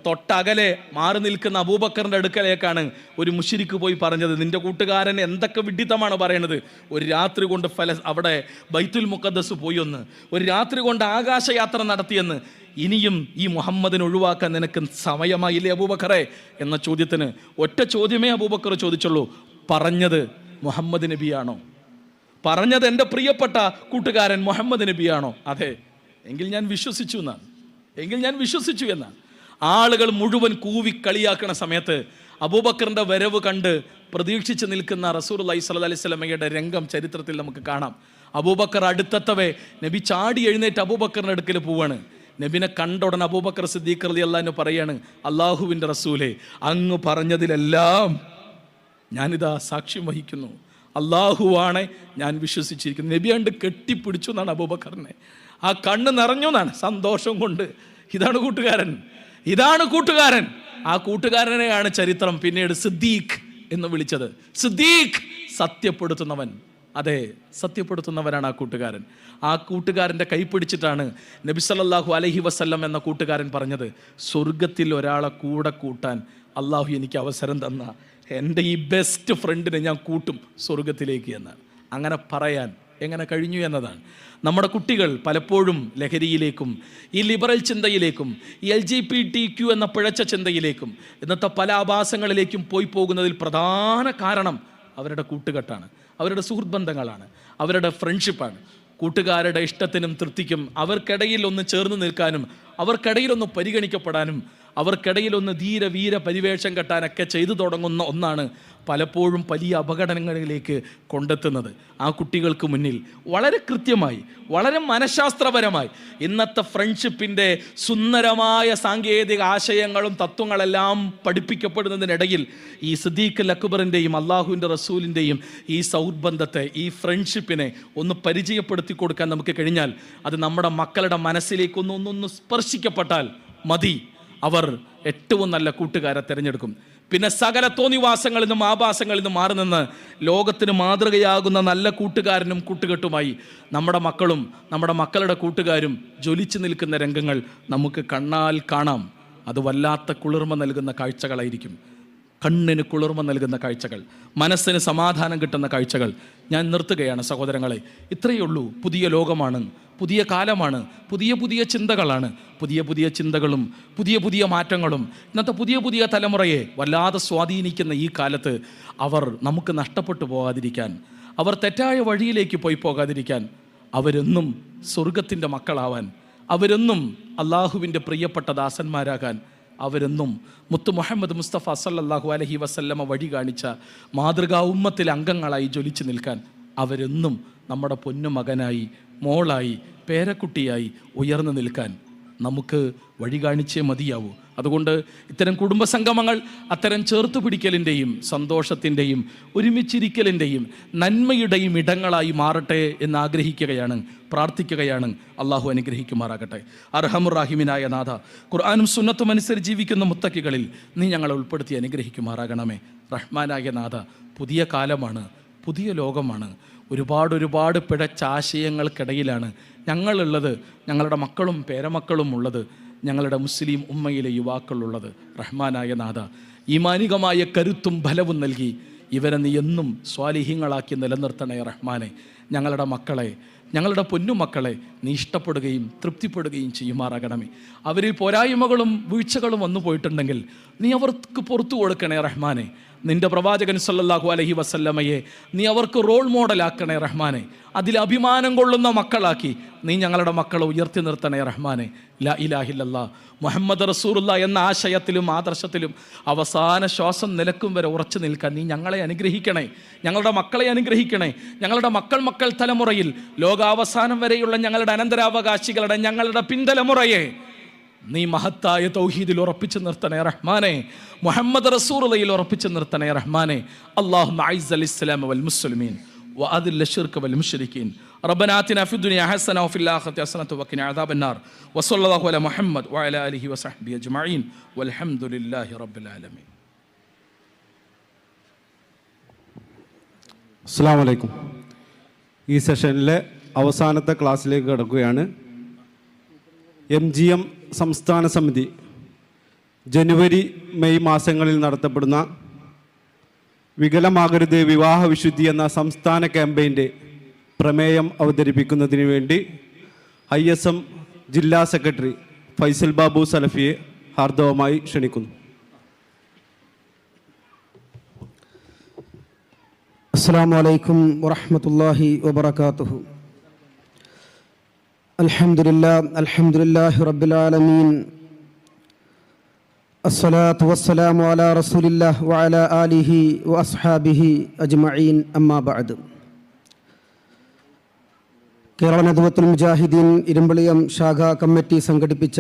തൊട്ടകലെ മാറി നിൽക്കുന്ന അബൂബക്കറിൻ്റെ അടുക്കലേക്കാണ് ഒരു മുശ്രിക്ക് പോയി പറഞ്ഞത്, നിന്റെ കൂട്ടുകാരൻ എന്തൊക്കെ വിഡ്ഢിത്തമാണ് പറയണത്. ഒരു രാത്രി കൊണ്ട് അവിടെ ബൈത്തുൽ മുഖദ്ദസ് പോയി ഒന്ന്, ഒരു രാത്രി കൊണ്ട് ആകാശയാത്ര നടത്തിയെന്ന്. ഇനിയും ഈ മുഹമ്മദിനെ ഒഴിവാക്കാൻ നിനക്ക് സമയമായില്ലേ അബൂബക്കറെ എന്ന ചോദ്യത്തിന് ഒറ്റ ചോദ്യമേ അബൂബക്കർ ചോദിച്ചുള്ളൂ, പറഞ്ഞത് മുഹമ്മദ് നബിയാണോ? പറഞ്ഞത് എൻ്റെ പ്രിയപ്പെട്ട കൂട്ടുകാരൻ മുഹമ്മദ് നബിയാണോ? അതെ, എങ്കിൽ ഞാൻ വിശ്വസിച്ചു എന്നാണ്. ആളുകൾ മുഴുവൻ കൂവി കളിയാക്കുന്ന സമയത്ത് അബൂബക്കറിൻ്റെ വരവ് കണ്ട് പ്രതീക്ഷിച്ച് നിൽക്കുന്ന റസൂലുള്ളാഹി സ്വല്ലല്ലാഹി അലൈഹി വസല്ലമയുടെ രംഗം ചരിത്രത്തിൽ നമുക്ക് കാണാം. അബൂബക്കർ അടുത്തെത്തവേ നബി ചാടി എഴുന്നേറ്റ് അബൂബക്കറിൻ്റെ അടുക്കൽ പോവാണ്. നബിനെ കണ്ട ഉടനെ അബൂബക്കർ സിദ്ദീഖ് റളിയല്ലാഹു അൻഹു പറയാണ്, അള്ളാഹുവിൻ്റെ റസൂലേ, അങ്ങ് പറഞ്ഞതിലെല്ലാം ഞാനിതാ സാക്ഷ്യം വഹിക്കുന്നു, അള്ളാഹുവാണ് ഞാൻ വിശ്വസിച്ചിരിക്കുന്നു. നബി കണ്ട് കെട്ടിപ്പിടിച്ചു എന്നാണ് അബൂബക്കറിനെ. ആ കണ്ണ് നിറഞ്ഞു എന്നാണ് സന്തോഷം കൊണ്ട്. ഇതാണ് കൂട്ടുകാരൻ. ആ കൂട്ടുകാരനെയാണ് ചരിത്രം പിന്നീട് സിദ്ദീഖ് എന്ന് വിളിച്ചത്. സിദ്ദീഖ്, സത്യപ്പെടുത്തുന്നവൻ. അതെ, സത്യപ്പെടുത്തുന്നവരാണ് ആ കൂട്ടുകാരൻ. ആ കൂട്ടുകാരൻ്റെ കൈ പിടിച്ചിട്ടാണ് നബി സല്ലല്ലാഹു അലൈഹി വസല്ലം എന്ന കൂട്ടുകാരൻ പറഞ്ഞത്, സ്വർഗത്തിൽ ഒരാളെ കൂടെ കൂട്ടാൻ അള്ളാഹു എനിക്ക് അവസരം തന്ന എൻ്റെ ഈ ബെസ്റ്റ് ഫ്രണ്ടിനെ ഞാൻ കൂട്ടും സ്വർഗത്തിലേക്ക് എന്ന്. അങ്ങനെ പറയാൻ എങ്ങനെ കഴിഞ്ഞു എന്നതാണ്. നമ്മുടെ കുട്ടികൾ പലപ്പോഴും ലഹരിയിലേക്കും ഈ ലിബറൽ ചിന്തയിലേക്കും ഈ LGBTQ എന്ന പിഴച്ച ചിന്തയിലേക്കും ഇന്നത്തെ പല ആഭാസങ്ങളിലേക്കും പോയി പോകുന്നതിൽ പ്രധാന കാരണം അവരുടെ കൂട്ടുകെട്ടാണ്, അവരുടെ സുഹൃത്ത് ബന്ധങ്ങളാണ്, അവരുടെ ഫ്രണ്ട്ഷിപ്പാണ്. കൂട്ടുകാരുടെ ഇഷ്ടത്തിനും തൃപ്തിക്കും അവർക്കിടയിൽ ഒന്ന് ചേർന്ന് നിൽക്കാനും അവർക്കിടയിൽ ഒന്ന് പരിഗണിക്കപ്പെടാനും അവർക്കിടയിൽ ഒന്ന് ധീര വീര പരിവേഷം കെട്ടാനൊക്കെ ചെയ്തു തുടങ്ങുന്ന ഒന്നാണ് പലപ്പോഴും വലിയ അപകടങ്ങളിലേക്ക് കൊണ്ടെത്തുന്നത്. ആ കുട്ടികൾക്ക് മുന്നിൽ വളരെ കൃത്യമായി, വളരെ മനഃശാസ്ത്രപരമായി ഇന്നത്തെ ഫ്രണ്ട്ഷിപ്പിൻ്റെ സുന്ദരമായ സാങ്കേതിക ആശയങ്ങളും തത്വങ്ങളെല്ലാം പഠിപ്പിക്കപ്പെടുന്നതിനിടയിൽ ഈ സിദ്ദീഖുൽ അക്ബറിൻ്റെയും അള്ളാഹുവിൻ്റെ റസൂലിൻ്റെയും ഈ സൗഹൃദബന്ധത്തെ, ഈ ഫ്രണ്ട്ഷിപ്പിനെ ഒന്ന് പരിചയപ്പെടുത്തി കൊടുക്കാൻ നമുക്ക് കഴിഞ്ഞാൽ അത് നമ്മുടെ മക്കളുടെ മനസ്സിലേക്ക് ഒന്ന് സ്പർശിക്കപ്പെട്ടാൽ മതി, അവർ ഏറ്റവും നല്ല കൂട്ടുകാരെ തിരഞ്ഞെടുക്കും. പിന്നെ സകല തോന്നിവാസങ്ങളിൽ നിന്നും ആഭാസങ്ങളിൽ നിന്നും മാറി നിന്ന് ലോകത്തിന് മാതൃകയാകുന്ന നല്ല കൂട്ടുകാരനും കൂട്ടുകെട്ടുമായി നമ്മുടെ മക്കളും നമ്മുടെ മക്കളുടെ കൂട്ടുകാരും ജ്വലിച്ചു നിൽക്കുന്ന രംഗങ്ങൾ നമുക്ക് കണ്ണാൽ കാണാം. അത് വല്ലാത്ത കുളിർമ നൽകുന്ന കാഴ്ചകളായിരിക്കും. കണ്ണിന് കുളിർമ നൽകുന്ന കാഴ്ചകൾ, മനസ്സിന് സമാധാനം കിട്ടുന്ന കാഴ്ചകൾ. ഞാൻ നിർത്തുകയാണ് സഹോദരങ്ങളെ. ഇത്രയേ ഉള്ളൂ. പുതിയ ലോകമാണ്, പുതിയ കാലമാണ്, പുതിയ പുതിയ ചിന്തകളാണ്. പുതിയ പുതിയ ചിന്തകളും പുതിയ പുതിയ മാറ്റങ്ങളും ഇന്നത്തെ പുതിയ പുതിയ തലമുറയെ വല്ലാതെ സ്വാധീനിക്കുന്ന ഈ കാലത്ത് അവർ നമുക്ക് നഷ്ടപ്പെട്ടു പോകാതിരിക്കാൻ, അവർ തെറ്റായ വഴിയിലേക്ക് പോയി പോകാതിരിക്കാൻ, അവരെന്നും സ്വർഗത്തിൻ്റെ മക്കളാവാൻ, അവരെന്നും അള്ളാഹുവിൻ്റെ പ്രിയപ്പെട്ട ദാസന്മാരാകാൻ, അവരെന്നും മുത്തു മുഹമ്മദ് മുസ്തഫ സല്ലല്ലാഹു അലൈഹി വസല്ലമ വഴി കാണിച്ച മാതൃകാ ഉമ്മത്തിലെ അംഗങ്ങളായി ജ്വലിച്ചു നിൽക്കാൻ, അവരെന്നും നമ്മുടെ പൊന്നുമകനായി, മോളായി, പേരക്കുട്ടിയായി ഉയർന്നു നിൽക്കാൻ നമുക്ക് വഴി കാണിച്ചേ മതിയാവൂ. അതുകൊണ്ട് ഇത്തരം കുടുംബസംഗമങ്ങൾ അത്തരം ചേർത്ത് പിടിക്കലിൻ്റെയും സന്തോഷത്തിൻ്റെയും ഒരുമിച്ചിരിക്കലിൻ്റെയും നന്മയുടെയും ഇടങ്ങളായി മാറട്ടെ എന്ന് ആഗ്രഹിക്കുകയാണ്, പ്രാർത്ഥിക്കുകയാണ്. അള്ളാഹു അനുഗ്രഹിക്കുമാറാകട്ടെ. അർഹമുറാഹിമിനായ നാഥ, ഖുർആനും സുന്നത്തും അനുസരിച്ച് ജീവിക്കുന്ന മുത്തക്കികളിൽ നീ ഞങ്ങളെ ഉൾപ്പെടുത്തി അനുഗ്രഹിക്കുമാറാകണമേ. റഹ്മാനായ നാഥ, പുതിയ കാലമാണ്, പുതിയ ലോകമാണ്. ഒരുപാട് പിഴച്ച ആശയങ്ങൾക്കിടയിലാണ് ഞങ്ങളുള്ളത്, ഞങ്ങളുടെ മക്കളും പേരമക്കളും ഉള്ളത്, ഞങ്ങളുടെ മുസ്ലിം ഉമ്മയിലെ യുവാക്കളുള്ളത്. റഹ്മാനായ നാഥ, ഈമാനികമായ കരുത്തും ബലവും നൽകി ഇവരെ നീ എന്നും സ്വാലിഹ്യങ്ങളാക്കി നിലനിർത്തണേ റഹ്മാനെ. ഞങ്ങളുടെ മക്കളെ, ഞങ്ങളുടെ പൊന്നുമക്കളെ നീ ഇഷ്ടപ്പെടുകയും തൃപ്തിപ്പെടുകയും ചെയ്യുമാറാകണമേ. അവരിൽ പോരായ്മകളും വീഴ്ചകളും വന്നു പോയിട്ടുണ്ടെങ്കിൽ നീ അവർക്ക് പുറത്തു കൊടുക്കണേ റഹ്മാനെ. നിൻ്റെ പ്രവാചകൻ സല്ലല്ലാഹു അലൈഹി വസല്ലമയെ നീ അവർക്ക് റോൾ മോഡലാക്കണേ റഹ്മാനെ. അതിൽ അഭിമാനം കൊള്ളുന്ന മക്കളാക്കി നീ ഞങ്ങളുടെ മക്കളെ ഉയർത്തി നിർത്തണേ റഹ്മാനെ. ലാ ഇലാഹ ഇല്ലല്ലാഹ് മുഹമ്മദ് റസൂലുള്ളാഹ് എന്ന ആശയത്തിലും ആദർശത്തിലും അവസാന ശ്വാസം നിലക്കും വരെ ഉറച്ചു നിൽക്കാൻ നീ ഞങ്ങളെ അനുഗ്രഹിക്കണേ, ഞങ്ങളുടെ മക്കളെ അനുഗ്രഹിക്കണേ. ഞങ്ങളുടെ മക്കൾ തലമുറയിൽ ലോകാവസാനം വരെയുള്ള ഞങ്ങളുടെ അനന്തരാവകാശികളുടെ ഞങ്ങളുടെ പിൻതലമുറയെ നീ മഹത്തായ തൗഹീദിൽ ഉറപ്പിച്ചു നിർത്തണേ റഹ്മാനെ. മുഹമ്മദ് റസൂലുള്ളാഹിൽ ഉറപ്പിച്ചു നിർത്തണേ റഹ്മാനെ. അല്ലാഹുമ്മ അഇസ്സൽ ഇസ്ലാമ വൽ മുസ്ലിമീൻ വഅദിൽ ശിർക വൽ മുശ്രിക്കീൻ. റബ്ബനാ ആതിനാ ഫിദ് ദുനിയ ഹസന വഫിൽ ആഖിറതി ഹസനത വഖിനാ അദാബൻ നാർ. വസല്ലല്ലാഹു അലാ മുഹമ്മദ് വഅലാ ആലിഹി വസഹ്ബിഹി അജ്മഈൻ വൽഹംദുലില്ലാഹി റബ്ബിൽ ആലമീൻ. അസ്സലാമു അലൈക്കും. ഈ സെഷനിലെ അവസാനത്തെ ക്ലാസ്സിലേക്ക് കടക്കുകയാണ്. MGM സംസ്ഥാന സമിതി ജനുവരി മെയ് മാസങ്ങളിൽ നടത്തപ്പെടുന്ന വികലമാകരുത് വിവാഹ വിശുദ്ധി എന്ന സംസ്ഥാന ക്യാമ്പയിൻ്റെ പ്രമേയം അവതരിപ്പിക്കുന്നതിന് വേണ്ടി ISM ജില്ലാ സെക്രട്ടറി ഫൈസൽ ബാബു സലഫിയെ ഹാർദവമായി ക്ഷണിക്കുന്നു. അസ്സലാമു അലൈക്കും വറഹ്മത്തുള്ളാഹി വബറകാതുഹു. അൽഹംദുലില്ലാഹി റബ്ബിൽ ആലമീൻ. അസ്സലാത്തു വസ്സലാമു അലാ റസൂലില്ലാഹി വഅലാ ആലിഹി വഅസ്ഹാബിഹി അജ്മഈൻ. അമ്മാ ബഅദ്. കേരള നദ്വത്തുൽ മുജാഹിദീൻ ഇരുമ്പളിയം ശാഖാ കമ്മിറ്റി സംഘടിപ്പിച്ച